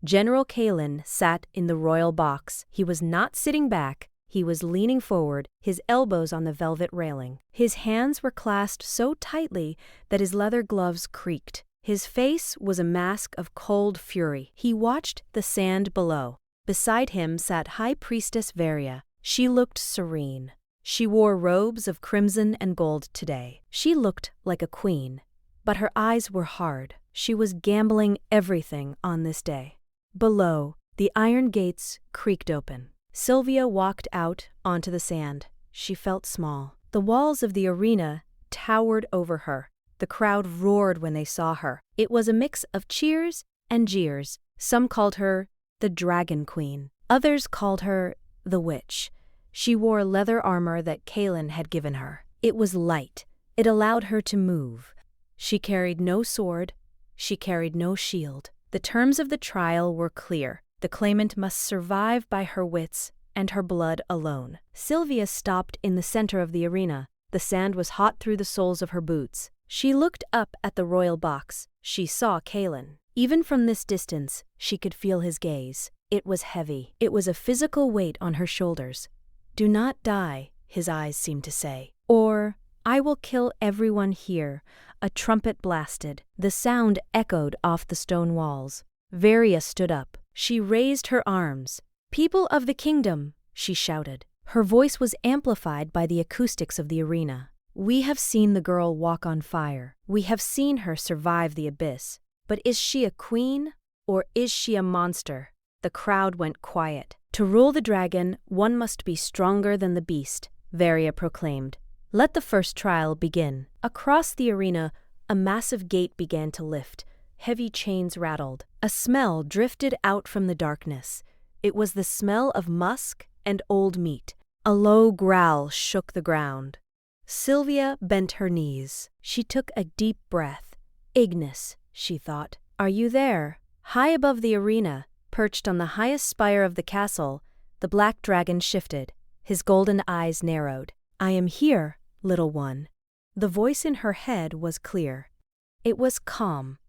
General Kaelin sat in the royal box. He was not sitting back. He was leaning forward, his elbows on the velvet railing. His hands were clasped so tightly that his leather gloves creaked. His face was a mask of cold fury. He watched the sand below. Beside him sat High Priestess Varia. She looked serene. She wore robes of crimson and gold today. She looked like a queen, but her eyes were hard. She was gambling everything on this day. Below, the iron gates creaked open. Sylvia walked out onto the sand. She felt small. The walls of the arena towered over her. The crowd roared when they saw her. It was a mix of cheers and jeers. Some called her the Dragon Queen. Others called her the Witch. She wore leather armor that Kaelin had given her. It was light. It allowed her to move. She carried no sword. She carried no shield. The terms of the trial were clear. The claimant must survive by her wits and her blood alone. Sylvia stopped in the center of the arena. The sand was hot through the soles of her boots. She looked up at the royal box. She saw Kaelin. Even from this distance, she could feel his gaze. It was heavy. It was a physical weight on her shoulders. "Do not die," his eyes seemed to say, "or I will kill everyone here." A trumpet blasted. The sound echoed off the stone walls. Varia stood up. She raised her arms. "People of the kingdom," she shouted. Her voice was amplified by the acoustics of the arena. "We have seen the girl walk on fire. We have seen her survive the abyss. But is she a queen, or is she a monster?" The crowd went quiet. "To rule the dragon, one must be stronger than the beast," Varia proclaimed. "Let the first trial begin." Across the arena, a massive gate began to lift. Heavy chains rattled. A smell drifted out from the darkness. It was the smell of musk and old meat. A low growl shook the ground. Sylvia bent her knees. She took a deep breath. "Ignis," she thought. "Are you there?" High above the arena, perched on the highest spire of the castle, the black dragon shifted. His golden eyes narrowed. "I am here, little one." The voice in her head was clear. It was calm.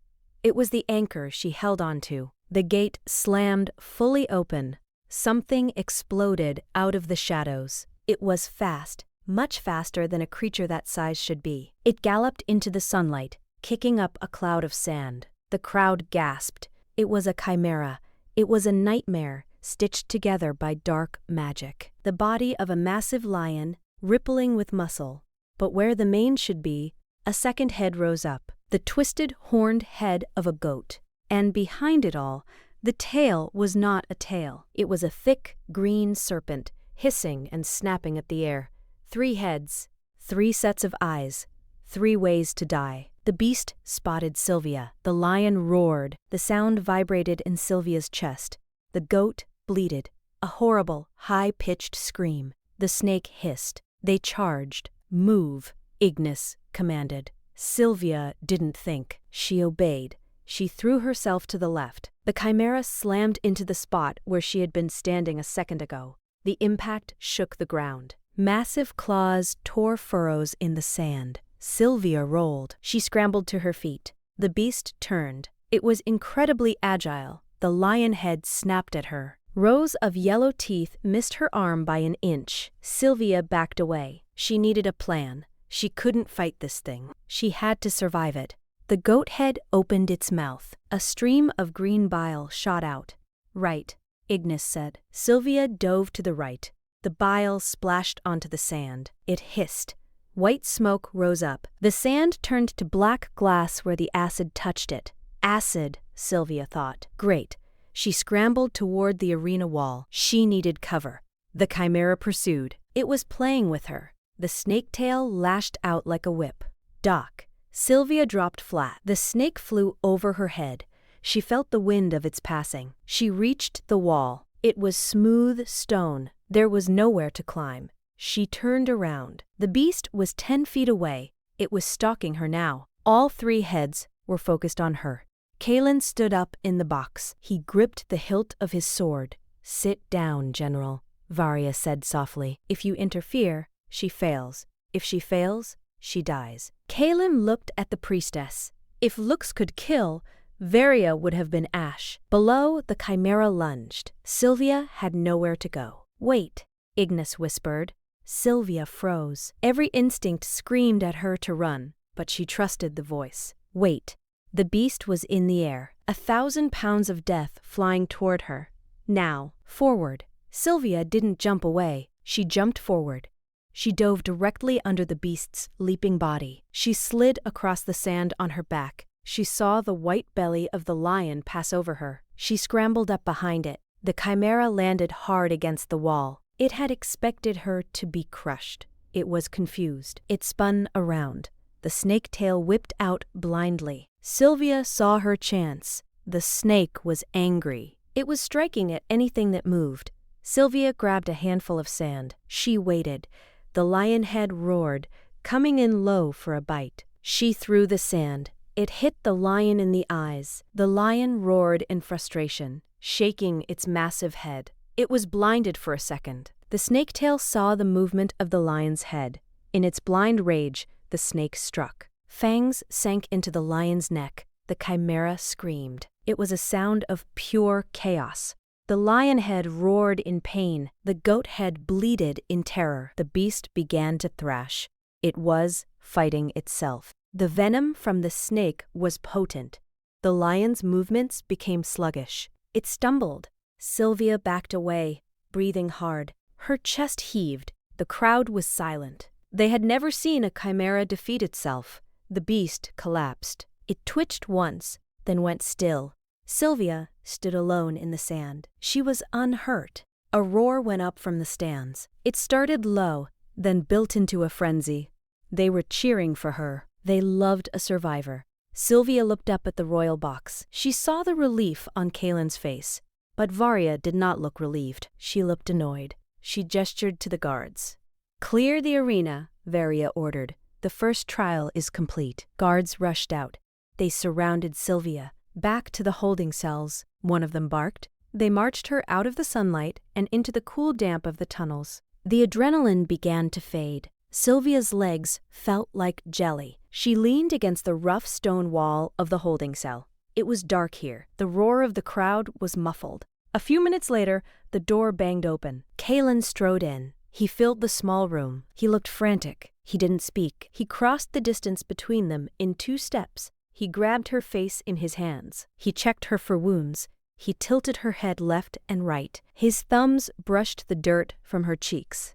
It was the anchor she held onto. The gate slammed fully open. Something exploded out of the shadows. It was fast, much faster than a creature that size should be. It galloped into the sunlight, kicking up a cloud of sand. The crowd gasped. It was a chimera. It was a nightmare, stitched together by dark magic. The body of a massive lion, rippling with muscle. But where the mane should be, a second head rose up. The twisted, horned head of a goat. And behind it all, the tail was not a tail. It was a thick, green serpent, hissing and snapping at the air. 3 heads, 3 sets of eyes, 3 ways to die. The beast spotted Sylvia. The lion roared. The sound vibrated in Sylvia's chest. The goat bleated, a horrible, high-pitched scream. The snake hissed. They charged. Move, Ignis commanded. Sylvia didn't think. She obeyed. She threw herself to the left. The chimera slammed into the spot where she had been standing a second ago. The impact shook the ground. Massive claws tore furrows in the sand. Sylvia rolled. She scrambled to her feet. The beast turned. It was incredibly agile. The lion head snapped at her. Rows of yellow teeth missed her arm by an inch. Sylvia backed away. She needed a plan. She couldn't fight this thing. She had to survive it. The goat head opened its mouth. A stream of green bile shot out. Right, Ignis said. Sylvia dove to the right. The bile splashed onto the sand. It hissed. White smoke rose up. The sand turned to black glass where the acid touched it. Acid, Sylvia thought. Great. She scrambled toward the arena wall. She needed cover. The chimera pursued. It was playing with her. The snake tail lashed out like a whip. Doc. Sylvia dropped flat. The snake flew over her head. She felt the wind of its passing. She reached the wall. It was smooth stone. There was nowhere to climb. She turned around. The beast was 10 feet away. It was stalking her now. All 3 heads were focused on her. Kalen stood up in the box. He gripped the hilt of his sword. Sit down, General, Varia said softly. If you interfere, she fails. If she fails, she dies. Kalen looked at the priestess. If looks could kill, Varia would have been ash. Below, the chimera lunged. Sylvia had nowhere to go. Wait, Ignis whispered. Sylvia froze. Every instinct screamed at her to run, but she trusted the voice. Wait. The beast was in the air, 1,000 pounds of death flying toward her. Now, forward. Sylvia didn't jump away. She jumped forward. She dove directly under the beast's leaping body. She slid across the sand on her back. She saw the white belly of the lion pass over her. She scrambled up behind it. The chimera landed hard against the wall. It had expected her to be crushed. It was confused. It spun around. The snake tail whipped out blindly. Sylvia saw her chance. The snake was angry. It was striking at anything that moved. Sylvia grabbed a handful of sand. She waited. The lion head roared, coming in low for a bite. She threw the sand. It hit the lion in the eyes. The lion roared in frustration, shaking its massive head. It was blinded for a second. The snake tail saw the movement of the lion's head. In its blind rage, the snake struck. Fangs sank into the lion's neck. The chimera screamed. It was a sound of pure chaos. The lion head roared in pain. The goat head bleated in terror. The beast began to thrash. It was fighting itself. The venom from the snake was potent. The lion's movements became sluggish. It stumbled. Sylvia backed away, breathing hard. Her chest heaved. The crowd was silent. They had never seen a chimera defeat itself. The beast collapsed. It twitched once, then went still. Sylvia stood alone in the sand. She was unhurt. A roar went up from the stands. It started low, then built into a frenzy. They were cheering for her. They loved a survivor. Sylvia looked up at the royal box. She saw the relief on Kalen's face. But Varia did not look relieved. She looked annoyed. She gestured to the guards. "Clear the arena," Varia ordered. "The first trial is complete." Guards rushed out. They surrounded Sylvia. "Back to the holding cells," one of them barked. They marched her out of the sunlight and into the cool damp of the tunnels. The adrenaline began to fade. Sylvia's legs felt like jelly. She leaned against the rough stone wall of the holding cell. It was dark here. The roar of the crowd was muffled. A few minutes later, the door banged open. Kalen strode in. He filled the small room. He looked frantic. He didn't speak. He crossed the distance between them in 2 steps. He grabbed her face in his hands. He checked her for wounds. He tilted her head left and right. His thumbs brushed the dirt from her cheeks.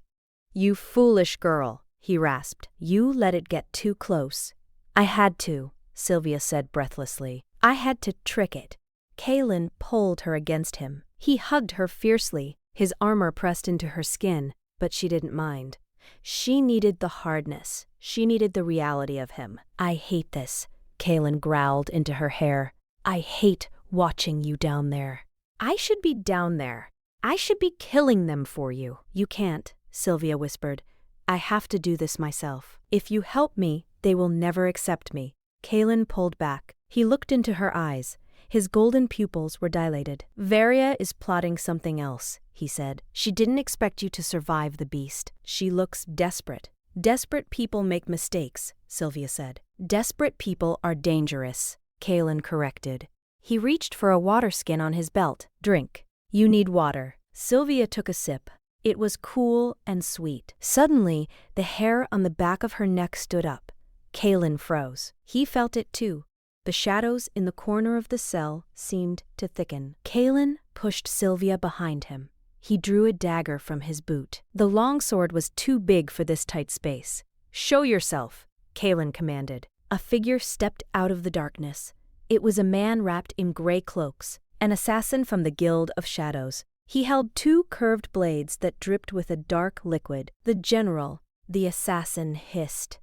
"You foolish girl," he rasped. "You let it get too close." "I had to," Sylvia said breathlessly. "I had to trick it." Kaelin pulled her against him. He hugged her fiercely, his armor pressed into her skin, but she didn't mind. She needed the hardness. She needed the reality of him. "I hate this," Kaelin growled into her hair. "I hate watching you down there. I should be down there. I should be killing them for you." "You can't," Sylvia whispered. "I have to do this myself. If you help me, they will never accept me." Kaelin pulled back. He looked into her eyes. His golden pupils were dilated. "Varia is plotting something else," he said. "She didn't expect you to survive the beast. She looks desperate." "Desperate people make mistakes," Sylvia said. "Desperate people are dangerous," Kaelin corrected. He reached for a water skin on his belt. "Drink. You need water." Sylvia took a sip. It was cool and sweet. Suddenly, the hair on the back of her neck stood up. Kaelin froze. He felt it too. The shadows in the corner of the cell seemed to thicken. Kaelin pushed Sylvia behind him. He drew a dagger from his boot. The longsword was too big for this tight space. "Show yourself," Kaelin commanded. A figure stepped out of the darkness. It was a man wrapped in gray cloaks, an assassin from the Guild of Shadows. He held two curved blades that dripped with a dark liquid. "The general," the assassin hissed.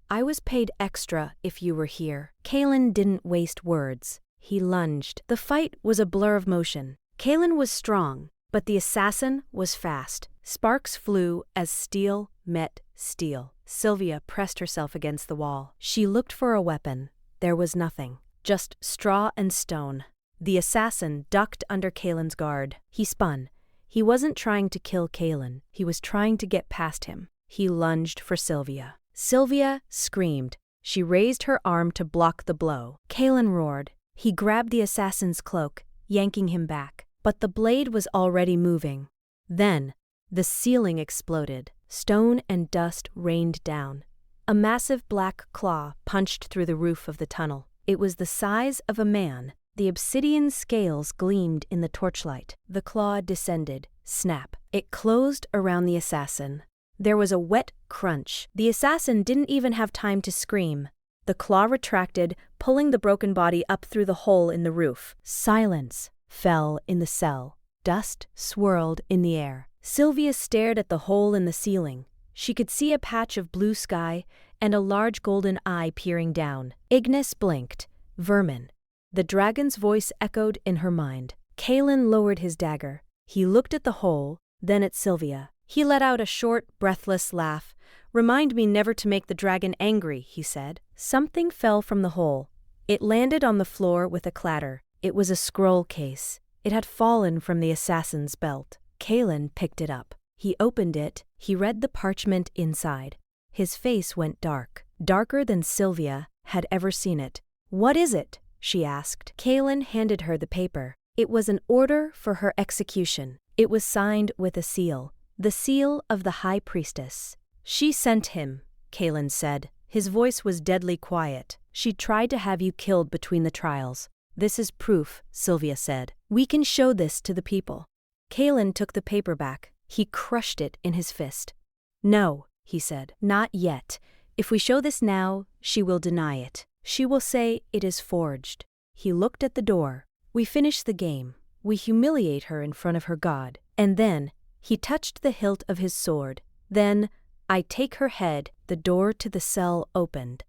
"I was paid extra if you were here." Kaelin didn't waste words. He lunged. The fight was a blur of motion. Kaelin was strong, but the assassin was fast. Sparks flew as steel met steel. Sylvia pressed herself against the wall. She looked for a weapon. There was nothing. Just straw and stone. The assassin ducked under Kaelin's guard. He spun. He wasn't trying to kill Kaelin. He was trying to get past him. He lunged for Sylvia. Sylvia screamed. She raised her arm to block the blow. Kaelin roared. He grabbed the assassin's cloak, yanking him back. But the blade was already moving. Then, the ceiling exploded. Stone and dust rained down. A massive black claw punched through the roof of the tunnel. It was the size of a man. The obsidian scales gleamed in the torchlight. The claw descended. Snap. It closed around the assassin. There was a wet crunch. The assassin didn't even have time to scream. The claw retracted, pulling the broken body up through the hole in the roof. Silence fell in the cell. Dust swirled in the air. Sylvia stared at the hole in the ceiling. She could see a patch of blue sky and a large golden eye peering down. Ignis blinked. "Vermin." The dragon's voice echoed in her mind. Kaelin lowered his dagger. He looked at the hole, then at Sylvia. He let out a short, breathless laugh. "Remind me never to make the dragon angry," he said. Something fell from the hole. It landed on the floor with a clatter. It was a scroll case. It had fallen from the assassin's belt. Kaelin picked it up. He opened it. He read the parchment inside. His face went dark, darker than Sylvia had ever seen it. "What is it?" she asked. Kaelin handed her the paper. It was an order for her execution. It was signed with a seal, the seal of the High Priestess. "She sent him," Kaelin said. His voice was deadly quiet. "She tried to have you killed between the trials." "This is proof," Sylvia said. "We can show this to the people." Kaelin took the paper back. He crushed it in his fist. "No," he said. "Not yet. If we show this now, she will deny it. She will say it is forged." He looked at the door. "We finish the game. We humiliate her in front of her god. And then," he touched the hilt of his sword. "Then, I take her head." The door to the cell opened.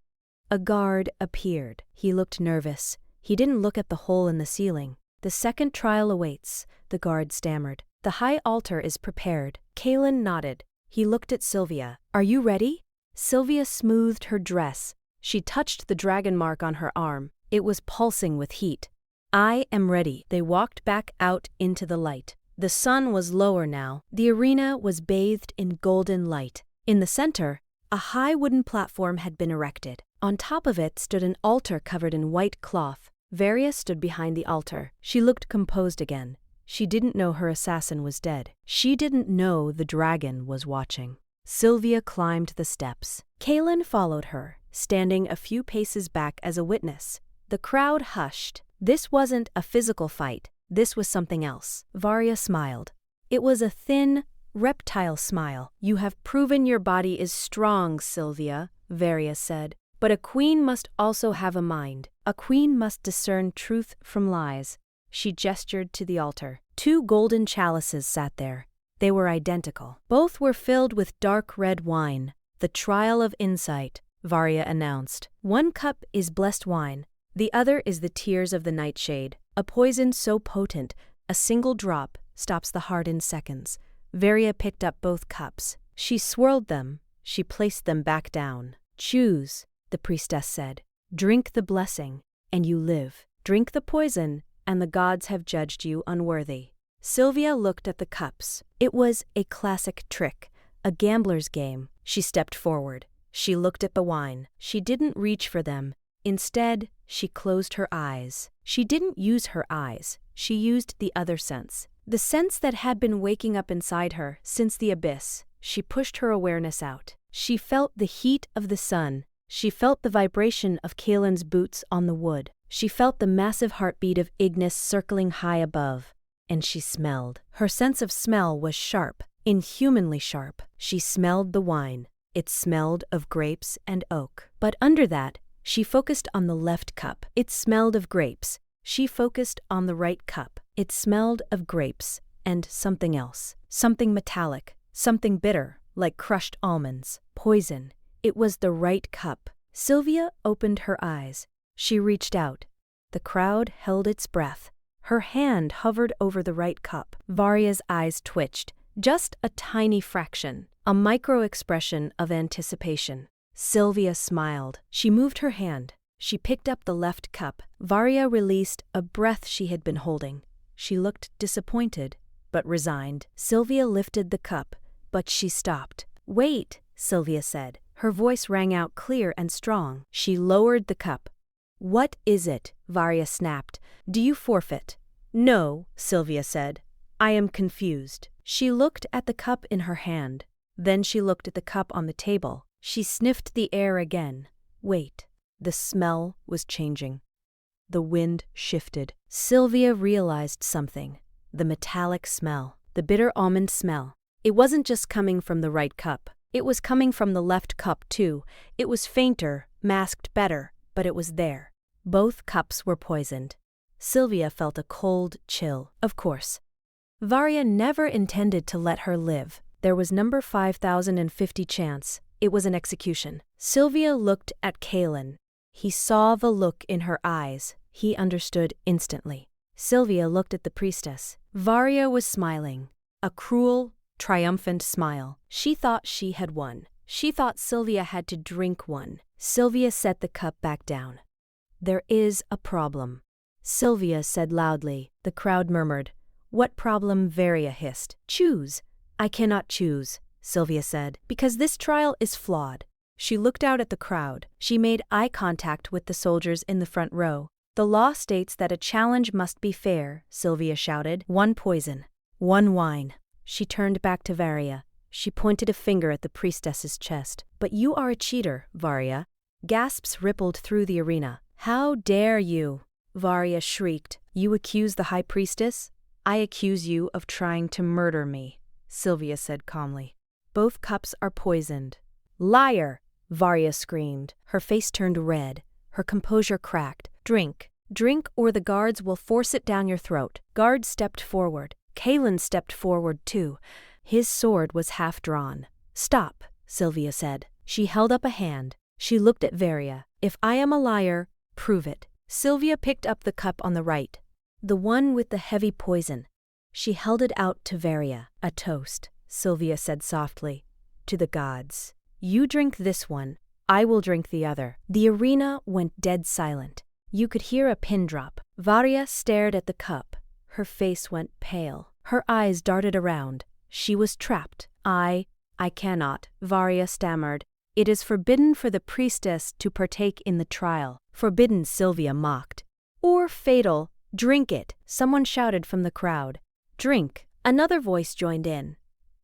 A guard appeared. He looked nervous. He didn't look at the hole in the ceiling. "The second trial awaits," the guard stammered. "The high altar is prepared." Kaelin nodded. He looked at Sylvia. "Are you ready?" Sylvia smoothed her dress. She touched the dragon mark on her arm. It was pulsing with heat. "I am ready." They walked back out into the light. The sun was lower now. The arena was bathed in golden light. In the center, a high wooden platform had been erected. On top of it stood an altar covered in white cloth. Varia stood behind the altar. She looked composed again. She didn't know her assassin was dead. She didn't know the dragon was watching. Sylvia climbed the steps. Kaelin followed her, standing a few paces back as a witness. The crowd hushed. This wasn't a physical fight. This was something else. Varia smiled. It was a thin, reptile smile. "You have proven your body is strong, Sylvia," Varia said. "But a queen must also have a mind. A queen must discern truth from lies." She gestured to the altar. 2 golden chalices sat there. They were identical. Both were filled with dark red wine. The trial of insight, Varya announced. 1 cup is blessed wine. The other is the tears of the nightshade. A poison so potent, a single drop stops the heart in seconds. Varya picked up both cups. She swirled them. She placed them back down. Choose, the priestess said. Drink the blessing, and you live. Drink the poison, and the gods have judged you unworthy. Sylvia looked at the cups. It was a classic trick, a gambler's game. She stepped forward. She looked at the wine. She didn't reach for them. Instead, she closed her eyes. She didn't use her eyes. She used the other sense. The sense that had been waking up inside her since the abyss. She pushed her awareness out. She felt the heat of the sun. She felt the vibration of Kaelin's boots on the wood. She felt the massive heartbeat of Ignis circling high above. And she smelled. Her sense of smell was sharp, inhumanly sharp. She smelled the wine. It smelled of grapes and oak. But under that, she focused on the left cup. It smelled of grapes. She focused on the right cup. It smelled of grapes and something else. Something metallic, something bitter, like crushed almonds. Poison. It was the right cup. Sylvia opened her eyes. She reached out. The crowd held its breath. Her hand hovered over the right cup. Varya's eyes twitched. Just a tiny fraction. A micro-expression of anticipation. Sylvia smiled. She moved her hand. She picked up the left cup. Varya released a breath she had been holding. She looked disappointed, but resigned. Sylvia lifted the cup, but she stopped. "Wait," Sylvia said. Her voice rang out clear and strong. She lowered the cup. "What is it?" Varya snapped. "Do you forfeit?" "No," Sylvia said. "I am confused." She looked at the cup in her hand. Then she looked at the cup on the table. She sniffed the air again. Wait. The smell was changing. The wind shifted. Sylvia realized something. The metallic smell. The bitter almond smell. It wasn't just coming from the right cup. It was coming from the left cup too. It was fainter, masked better, but it was there. Both cups were poisoned. Sylvia felt a cold chill. Of course. Varya never intended to let her live. There was number 5050 chance. It was an execution. Sylvia looked at Kaelin. He saw the look in her eyes. He understood instantly. Sylvia looked at the priestess. Varya was smiling. A cruel, triumphant smile. She thought she had won. She thought Sylvia had to drink one. Sylvia set the cup back down. "There is a problem," Sylvia said loudly. The crowd murmured. "What problem?" Varya hissed. "Choose." "I cannot choose," Sylvia said, "because this trial is flawed." She looked out at the crowd. She made eye contact with the soldiers in the front row. "The law states that a challenge must be fair," Sylvia shouted. "One poison. One wine." She turned back to Varya. She pointed a finger at the priestess's chest. "But you are a cheater, Varya." Gasps rippled through the arena. "How dare you?" Varya shrieked. "You accuse the high priestess? I accuse you of trying to murder me," Sylvia said calmly. "Both cups are poisoned." "Liar!" Varya screamed. Her face turned red. Her composure cracked. "Drink. Drink or the guards will force it down your throat." Guards stepped forward. Kaelin stepped forward too. His sword was half drawn. "Stop," Sylvia said. She held up a hand. She looked at Varya. "If I am a liar, prove it." Sylvia picked up the cup on the right. The one with the heavy poison. She held it out to Varya. "A toast," Sylvia said softly. "To the gods. You drink this one, I will drink the other." The arena went dead silent. You could hear a pin drop. Varya stared at the cup. Her face went pale. Her eyes darted around. She was trapped. I cannot," Varya stammered. "It is forbidden for the priestess to partake in the trial." "Forbidden," Sylvia mocked. "Or fatal. Drink it," someone shouted from the crowd. "Drink." Another voice joined in.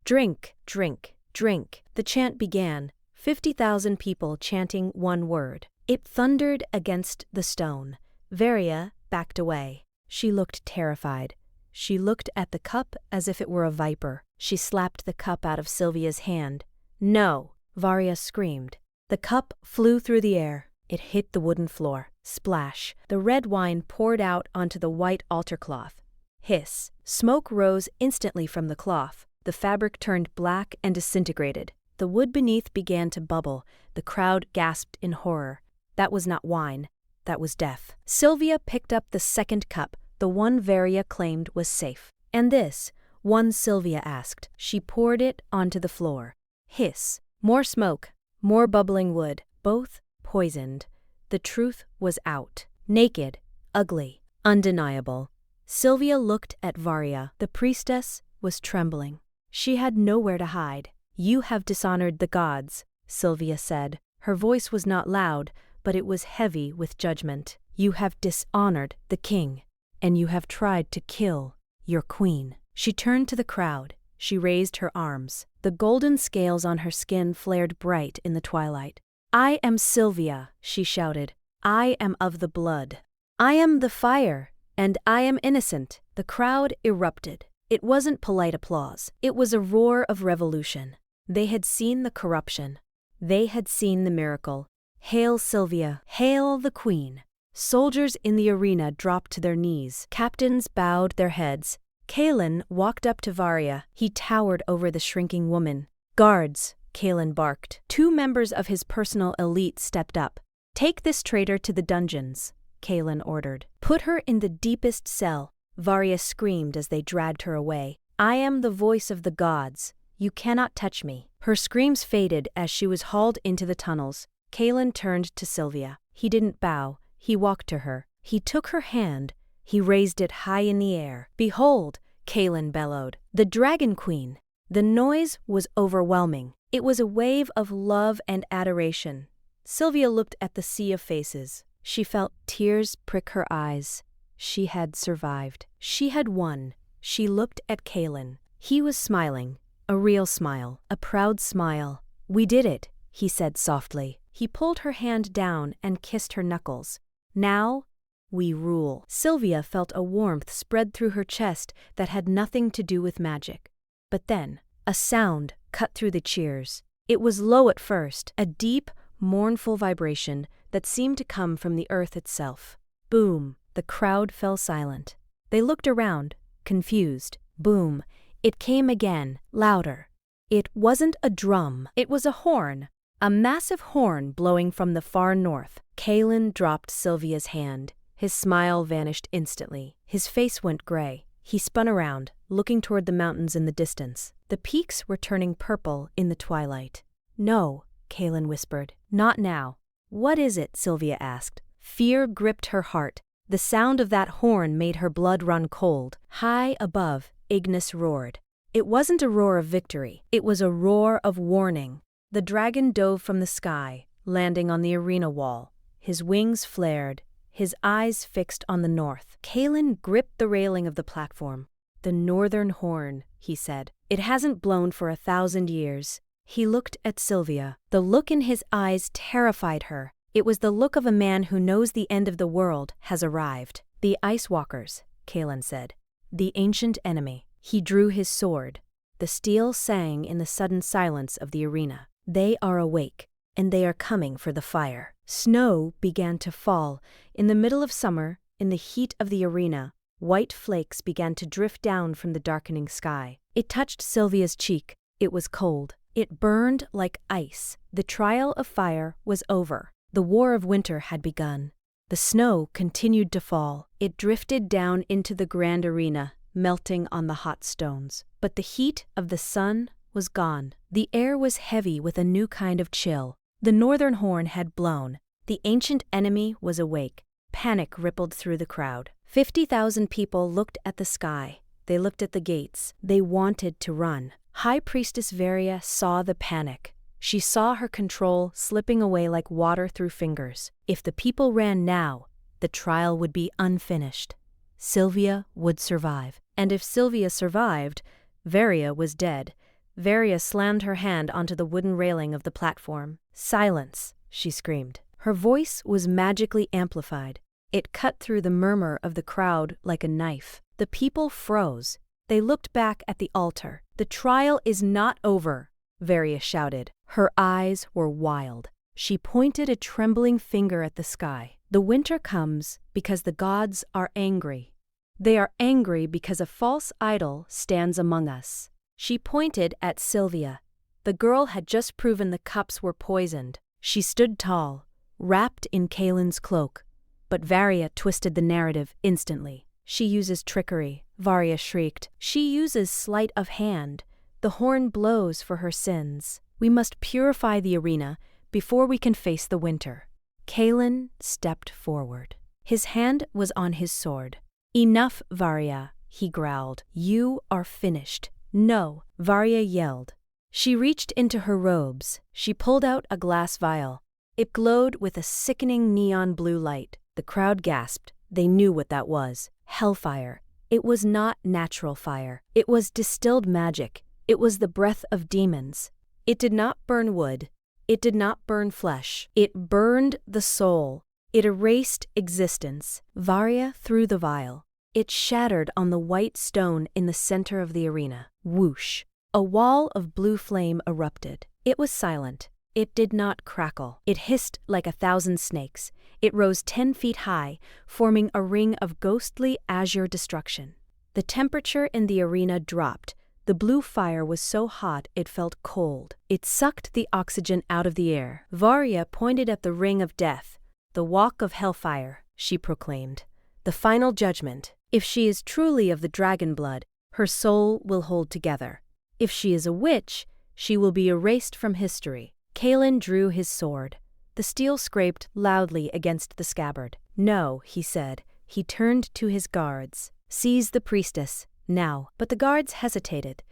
"Drink, drink, drink." The chant began. 50,000 people chanting one word. It thundered against the stone. Varya backed away. She looked terrified. She looked at the cup as if it were a viper. She slapped the cup out of Sylvia's hand. "No!" Varya screamed. The cup flew through the air. It hit the wooden floor. Splash. The red wine poured out onto the white altar cloth. Hiss. Smoke rose instantly from the cloth. The fabric turned black and disintegrated. The wood beneath began to bubble. The crowd gasped in horror. That was not wine. That was death. Sylvia picked up the second cup, the one Varia claimed was safe. And this? One Sylvia asked. She poured it onto the floor. Hiss. More smoke. More bubbling wood. Both poisoned. The truth was out. Naked. Ugly. Undeniable. Sylvia looked at Varia. The priestess was trembling. She had nowhere to hide. You have dishonored the gods, Sylvia said. Her voice was not loud, but it was heavy with judgment. You have dishonored the king, and you have tried to kill your queen. She turned to the crowd. She raised her arms. The golden scales on her skin flared bright in the twilight. I am Sylvia, she shouted. I am of the blood. I am the fire, and I am innocent. The crowd erupted. It wasn't polite applause. It was a roar of revolution. They had seen the corruption. They had seen the miracle. Hail Sylvia! Hail the queen! Soldiers in the arena dropped to their knees. Captains bowed their heads. Kaelin walked up to Varia. He towered over the shrinking woman. Guards, Kaelin barked. 2 members of his personal elite stepped up. Take this traitor to the dungeons, Kaelin ordered. Put her in the deepest cell. Varia screamed as they dragged her away. I am the voice of the gods. You cannot touch me. Her screams faded as she was hauled into the tunnels. Kaelin turned to Sylvia. He didn't bow. He walked to her. He took her hand. He raised it high in the air. Behold, Kaelin bellowed. The Dragon Queen. The noise was overwhelming. It was a wave of love and adoration. Sylvia looked at the sea of faces. She felt tears prick her eyes. She had survived. She had won. She looked at Kaelin. He was smiling. A real smile. A proud smile. We did it, he said softly. He pulled her hand down and kissed her knuckles. Now, we rule. Sylvia felt a warmth spread through her chest that had nothing to do with magic. But then, a sound cut through the cheers. It was low at first, a deep, mournful vibration that seemed to come from the earth itself. Boom! The crowd fell silent. They looked around, confused. Boom! It came again, louder. It wasn't a drum. It was a horn. A massive horn blowing from the far north. Kaelin dropped Sylvia's hand. His smile vanished instantly. His face went gray. He spun around, looking toward the mountains in the distance. The peaks were turning purple in the twilight. No, Kaelin whispered. Not now. What is it? Sylvia asked. Fear gripped her heart. The sound of that horn made her blood run cold. High above, Ignis roared. It wasn't a roar of victory. It was a roar of warning. The dragon dove from the sky, landing on the arena wall. His wings flared, his eyes fixed on the north. Kaelin gripped the railing of the platform. The northern horn, he said. It hasn't blown for 1,000 years. He looked at Sylvia. The look in his eyes terrified her. It was the look of a man who knows the end of the world has arrived. The Ice Walkers, Kaelin said. The ancient enemy. He drew his sword. The steel sang in the sudden silence of the arena. They are awake, and they are coming for the fire. Snow began to fall. In the middle of summer, in the heat of the arena, white flakes began to drift down from the darkening sky. It touched Sylvia's cheek. It was cold. It burned like ice. The trial of fire was over. The war of winter had begun. The snow continued to fall. It drifted down into the grand arena, melting on the hot stones. But the heat of the sun was gone. The air was heavy with a new kind of chill. The northern horn had blown. The ancient enemy was awake. Panic rippled through the crowd. 50,000 people looked at the sky. They looked at the gates. They wanted to run. High Priestess Varia saw the panic. She saw her control slipping away like water through fingers. If the people ran now, the trial would be unfinished. Sylvia would survive. And if Sylvia survived, Varia was dead. Varia slammed her hand onto the wooden railing of the platform. Silence, she screamed. Her voice was magically amplified. It cut through the murmur of the crowd like a knife. The people froze. They looked back at the altar. The trial is not over, Varia shouted. Her eyes were wild. She pointed a trembling finger at the sky. The winter comes because the gods are angry. They are angry because a false idol stands among us. She pointed at Sylvia. The girl had just proven the cups were poisoned. She stood tall, wrapped in Kaelin's cloak, but Varia twisted the narrative instantly. She uses trickery, Varia shrieked. She uses sleight of hand. The horn blows for her sins. We must purify the arena before we can face the winter. Kaelin stepped forward. His hand was on his sword. Enough, Varia, he growled. You are finished. No, Varia yelled. She reached into her robes. She pulled out a glass vial. It glowed with a sickening neon blue light. The crowd gasped. They knew what that was. Hellfire. It was not natural fire. It was distilled magic. It was the breath of demons. It did not burn wood. It did not burn flesh. It burned the soul. It erased existence. Varia threw the vial. It shattered on the white stone in the center of the arena. Whoosh! A wall of blue flame erupted. It was silent. It did not crackle. It hissed like 1,000 snakes. It rose 10 feet high, forming a ring of ghostly azure destruction. The temperature in the arena dropped. The blue fire was so hot it felt cold. It sucked the oxygen out of the air. Varia pointed at the ring of death. The walk of hellfire, she proclaimed. The final judgment. If she is truly of the dragon blood, her soul will hold together. If she is a witch, she will be erased from history. Kaelin drew his sword. The steel scraped loudly against the scabbard. No, he said. He turned to his guards. Seize the priestess, now. But the guards hesitated.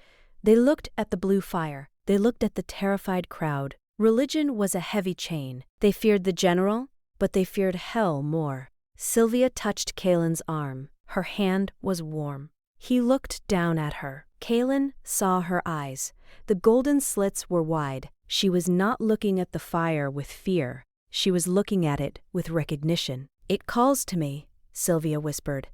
They looked at the blue fire. They looked at the terrified crowd. Religion was a heavy chain. They feared the general, but they feared hell more. Sylvia touched Kaelin's arm. Her hand was warm. He looked down at her. Kaelin saw her eyes. The golden slits were wide. She was not looking at the fire with fear. She was looking at it with recognition. It calls to me, Sylvia whispered.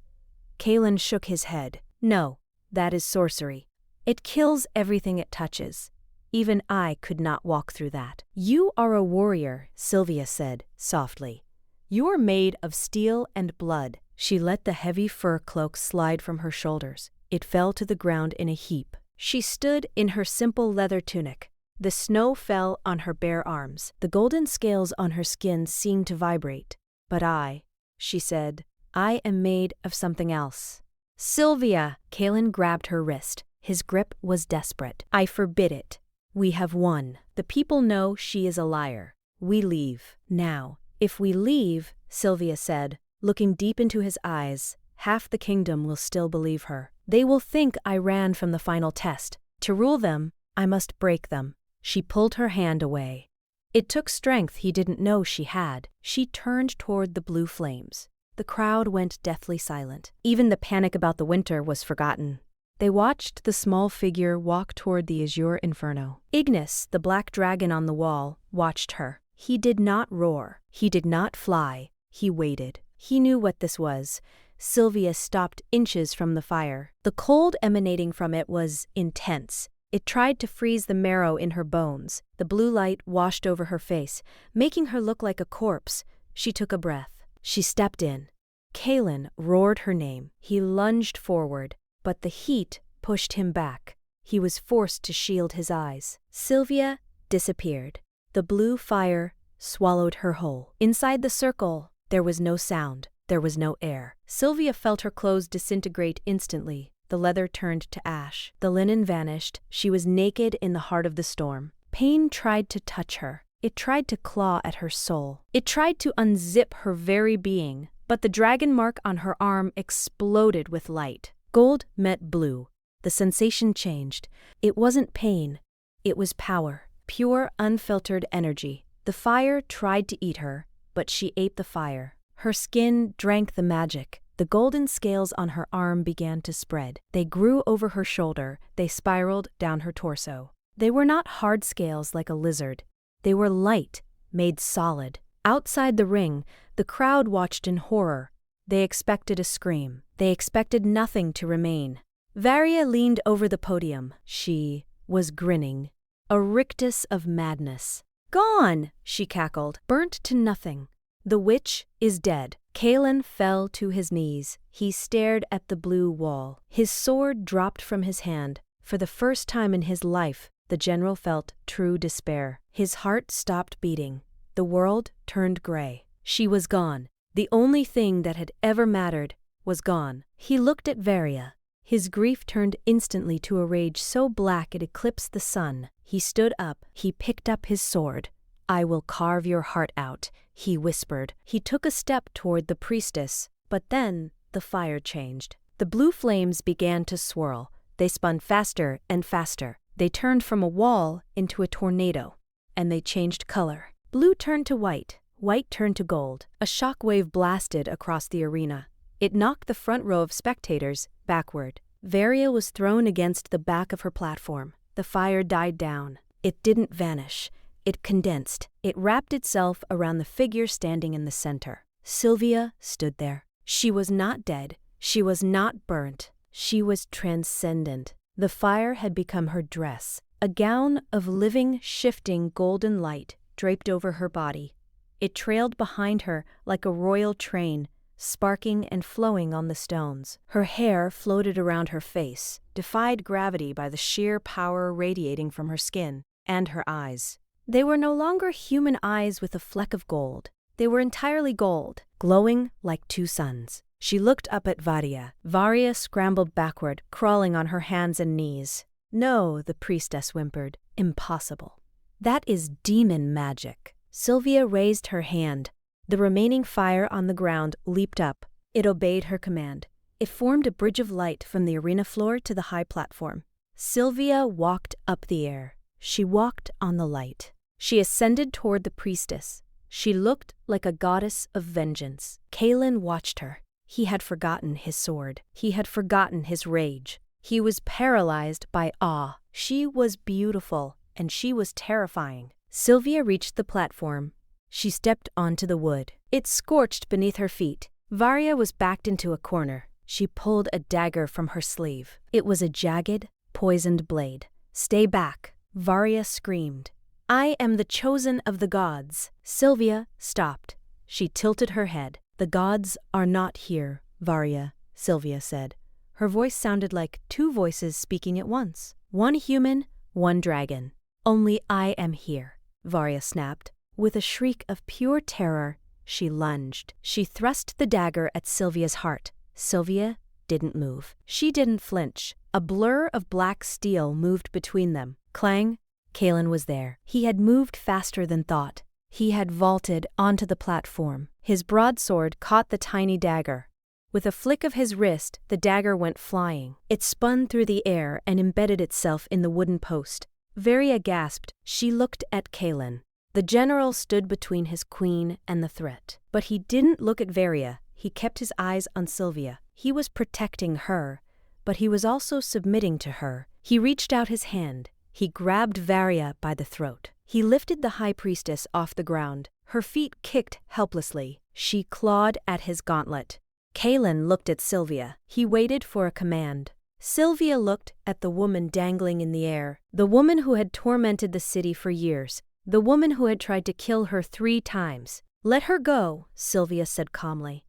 Kaelin shook his head. No, that is sorcery. It kills everything it touches. Even I could not walk through that. You are a warrior, Sylvia said, softly. You are made of steel and blood. She let the heavy fur cloak slide from her shoulders. It fell to the ground in a heap. She stood in her simple leather tunic. The snow fell on her bare arms. The golden scales on her skin seemed to vibrate. But I, she said, I am made of something else. Sylvia! Kaelin grabbed her wrist. His grip was desperate. I forbid it. We have won. The people know she is a liar. We leave. Now. If we leave, Sylvia said, looking deep into his eyes, half the kingdom will still believe her. They will think I ran from the final test. To rule them, I must break them. She pulled her hand away. It took strength he didn't know she had. She turned toward the blue flames. The crowd went deathly silent. Even the panic about the winter was forgotten. They watched the small figure walk toward the azure inferno. Ignis, the black dragon on the wall, watched her. He did not roar. He did not fly. He waited. He knew what this was. Sylvia stopped inches from the fire. The cold emanating from it was intense. It tried to freeze the marrow in her bones. The blue light washed over her face, making her look like a corpse. She took a breath. She stepped in. Kaelin roared her name. He lunged forward, but the heat pushed him back. He was forced to shield his eyes. Sylvia disappeared. The blue fire swallowed her whole. Inside the circle, there was no sound. There was no air. Sylvia felt her clothes disintegrate instantly. The leather turned to ash. The linen vanished. She was naked in the heart of the storm. Pain tried to touch her. It tried to claw at her soul. It tried to unzip her very being, but the dragon mark on her arm exploded with light. Gold met blue. The sensation changed. It wasn't pain. It was power. Pure, unfiltered energy. The fire tried to eat her, but she ate the fire. Her skin drank the magic. The golden scales on her arm began to spread. They grew over her shoulder. They spiraled down her torso. They were not hard scales like a lizard. They were light, made solid. Outside the ring, the crowd watched in horror. They expected a scream. They expected nothing to remain. Varia leaned over the podium. She was grinning. A rictus of madness. Gone, she cackled. Burnt to nothing. The witch is dead. Kalen fell to his knees. He stared at the blue wall. His sword dropped from his hand. For the first time in his life, the general felt true despair. His heart stopped beating. The world turned gray. She was gone. The only thing that had ever mattered was gone. He looked at Varia. His grief turned instantly to a rage so black it eclipsed the sun. He stood up. He picked up his sword. I will carve your heart out, he whispered. He took a step toward the priestess, but then the fire changed. The blue flames began to swirl. They spun faster and faster. They turned from a wall into a tornado, and they changed color. Blue turned to white. White turned to gold. A shockwave blasted across the arena. It knocked the front row of spectators backward. Varia was thrown against the back of her platform. The fire died down. It didn't vanish. It condensed. It wrapped itself around the figure standing in the center. Sylvia stood there. She was not dead. She was not burnt. She was transcendent. The fire had become her dress. A gown of living, shifting golden light draped over her body. It trailed behind her like a royal train, sparking and flowing on the stones. Her hair floated around her face, defied gravity by the sheer power radiating from her skin and her eyes. They were no longer human eyes with a fleck of gold. They were entirely gold, glowing like two suns. She looked up at Varia. Varia scrambled backward, crawling on her hands and knees. No, the priestess whimpered. Impossible. That is demon magic. Sylvia raised her hand. The remaining fire on the ground leaped up. It obeyed her command. It formed a bridge of light from the arena floor to the high platform. Sylvia walked up the air. She walked on the light. She ascended toward the priestess. She looked like a goddess of vengeance. Kalen watched her. He had forgotten his sword. He had forgotten his rage. He was paralyzed by awe. She was beautiful, and she was terrifying. Sylvia reached the platform. She stepped onto the wood. It scorched beneath her feet. Varia was backed into a corner. She pulled a dagger from her sleeve. It was a jagged, poisoned blade. Stay back, Varia screamed. I am the chosen of the gods. Sylvia stopped. She tilted her head. The gods are not here, Varia, Sylvia said. Her voice sounded like two voices speaking at once. One human, one dragon. Only I am here, Varia snapped. With a shriek of pure terror, she lunged. She thrust the dagger at Sylvia's heart. Sylvia didn't move. She didn't flinch. A blur of black steel moved between them. Clang! Kalen was there. He had moved faster than thought. He had vaulted onto the platform. His broadsword caught the tiny dagger. With a flick of his wrist, the dagger went flying. It spun through the air and embedded itself in the wooden post. Varia gasped. She looked at Kalen. The general stood between his queen and the threat. But he didn't look at Varia. He kept his eyes on Sylvia. He was protecting her, but he was also submitting to her. He reached out his hand. He grabbed Varia by the throat. He lifted the high priestess off the ground. Her feet kicked helplessly. She clawed at his gauntlet. Kalen looked at Sylvia. He waited for a command. Sylvia looked at the woman dangling in the air, the woman who had tormented the city for years, the woman who had tried to kill her 3 times. Let her go, Sylvia said calmly.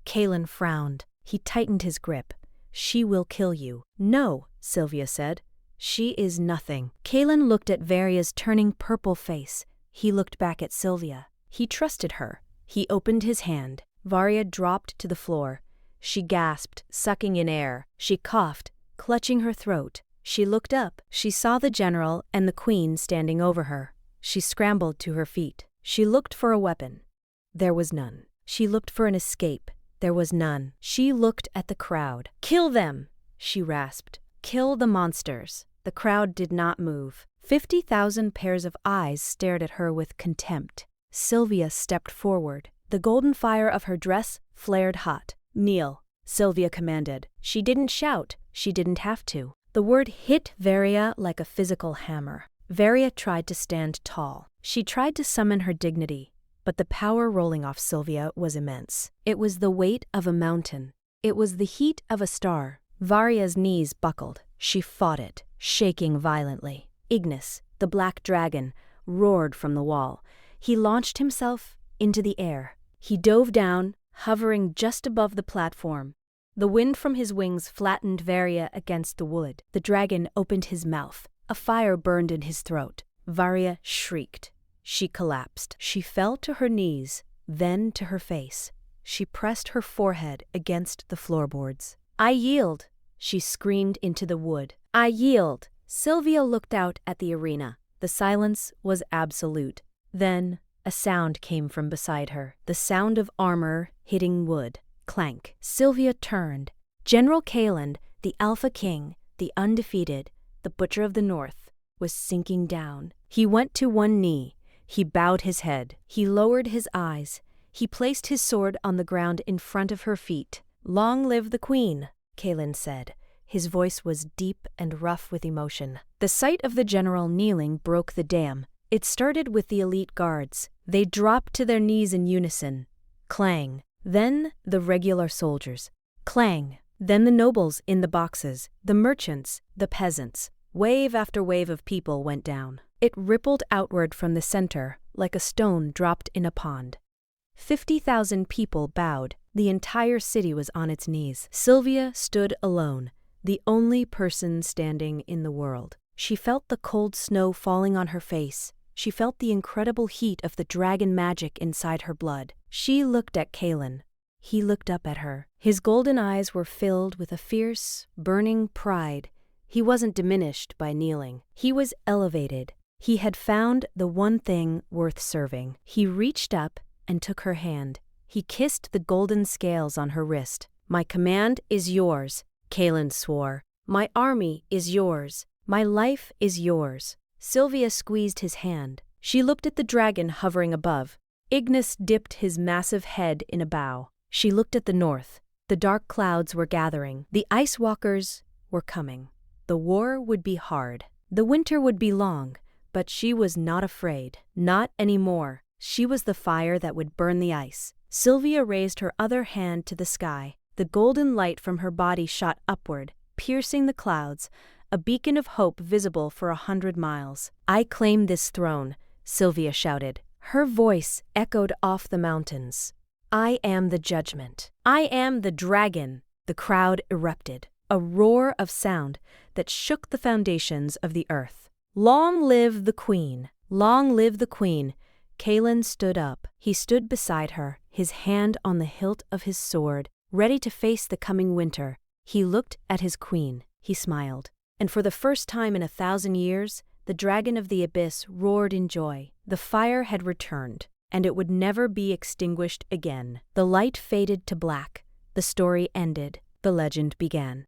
Kalen frowned. He tightened his grip. She will kill you. No, Sylvia said. She is nothing. Kalen looked at Varia's turning purple face. He looked back at Sylvia. He trusted her. He opened his hand. Varia dropped to the floor. She gasped, sucking in air. She coughed, clutching her throat. She looked up. She saw the general and the queen standing over her. She scrambled to her feet. She looked for a weapon. There was none. She looked for an escape. There was none. She looked at the crowd. Kill them, she rasped. Kill the monsters. The crowd did not move. 50,000 pairs of eyes stared at her with contempt. Sylvia stepped forward. The golden fire of her dress flared hot. Kneel, Sylvia commanded. She didn't shout. She didn't have to. The word hit Varia like a physical hammer. Varia tried to stand tall. She tried to summon her dignity, but the power rolling off Sylvia was immense. It was the weight of a mountain. It was the heat of a star. Varia's knees buckled. She fought it, shaking violently. Ignis, the black dragon, roared from the wall. He launched himself into the air. He dove down, hovering just above the platform. The wind from his wings flattened Varia against the wood. The dragon opened his mouth. A fire burned in his throat. Varia shrieked. She collapsed. She fell to her knees, then to her face. She pressed her forehead against the floorboards. "I yield," she screamed into the wood. "I yield." Sylvia looked out at the arena. The silence was absolute. Then a sound came from beside her, the sound of armor hitting wood. Clank. Sylvia turned. General Kaelan, the Alpha King, the undefeated, the Butcher of the North, was sinking down. He went to one knee. He bowed his head. He lowered his eyes. He placed his sword on the ground in front of her feet. "Long live the Queen," Kaelan said. His voice was deep and rough with emotion. The sight of the general kneeling broke the dam. It started with the elite guards. They dropped to their knees in unison. Clang. Then the regular soldiers. Clang. Then the nobles in the boxes, the merchants, the peasants. Wave after wave of people went down. It rippled outward from the center like a stone dropped in a pond. 50,000 people bowed. The entire city was on its knees. Sylvia stood alone, the only person standing in the world. She felt the cold snow falling on her face. She felt the incredible heat of the dragon magic inside her blood. She looked at Kaelan. He looked up at her. His golden eyes were filled with a fierce, burning pride. He wasn't diminished by kneeling. He was elevated. He had found the one thing worth serving. He reached up and took her hand. He kissed the golden scales on her wrist. "My command is yours," Kaelan swore. "My army is yours. My life is yours." Sylvia squeezed his hand. She looked at the dragon hovering above. Ignis dipped his massive head in a bow. She looked at the north. The dark clouds were gathering. The ice walkers were coming. The war would be hard. The winter would be long, but she was not afraid. Not anymore. She was the fire that would burn the ice. Sylvia raised her other hand to the sky. The golden light from her body shot upward, piercing the clouds, a beacon of hope visible for 100 miles. "I claim this throne," Sylvia shouted. Her voice echoed off the mountains. "I am the judgment. I am the dragon." The crowd erupted, a roar of sound that shook the foundations of the earth. "Long live the Queen! Long live the Queen!" Kaelan stood up. He stood beside her, his hand on the hilt of his sword, ready to face the coming winter. He looked at his queen. He smiled. And for the first time in 1,000 years, the dragon of the abyss roared in joy. The fire had returned, and it would never be extinguished again. The light faded to black. The story ended. The legend began.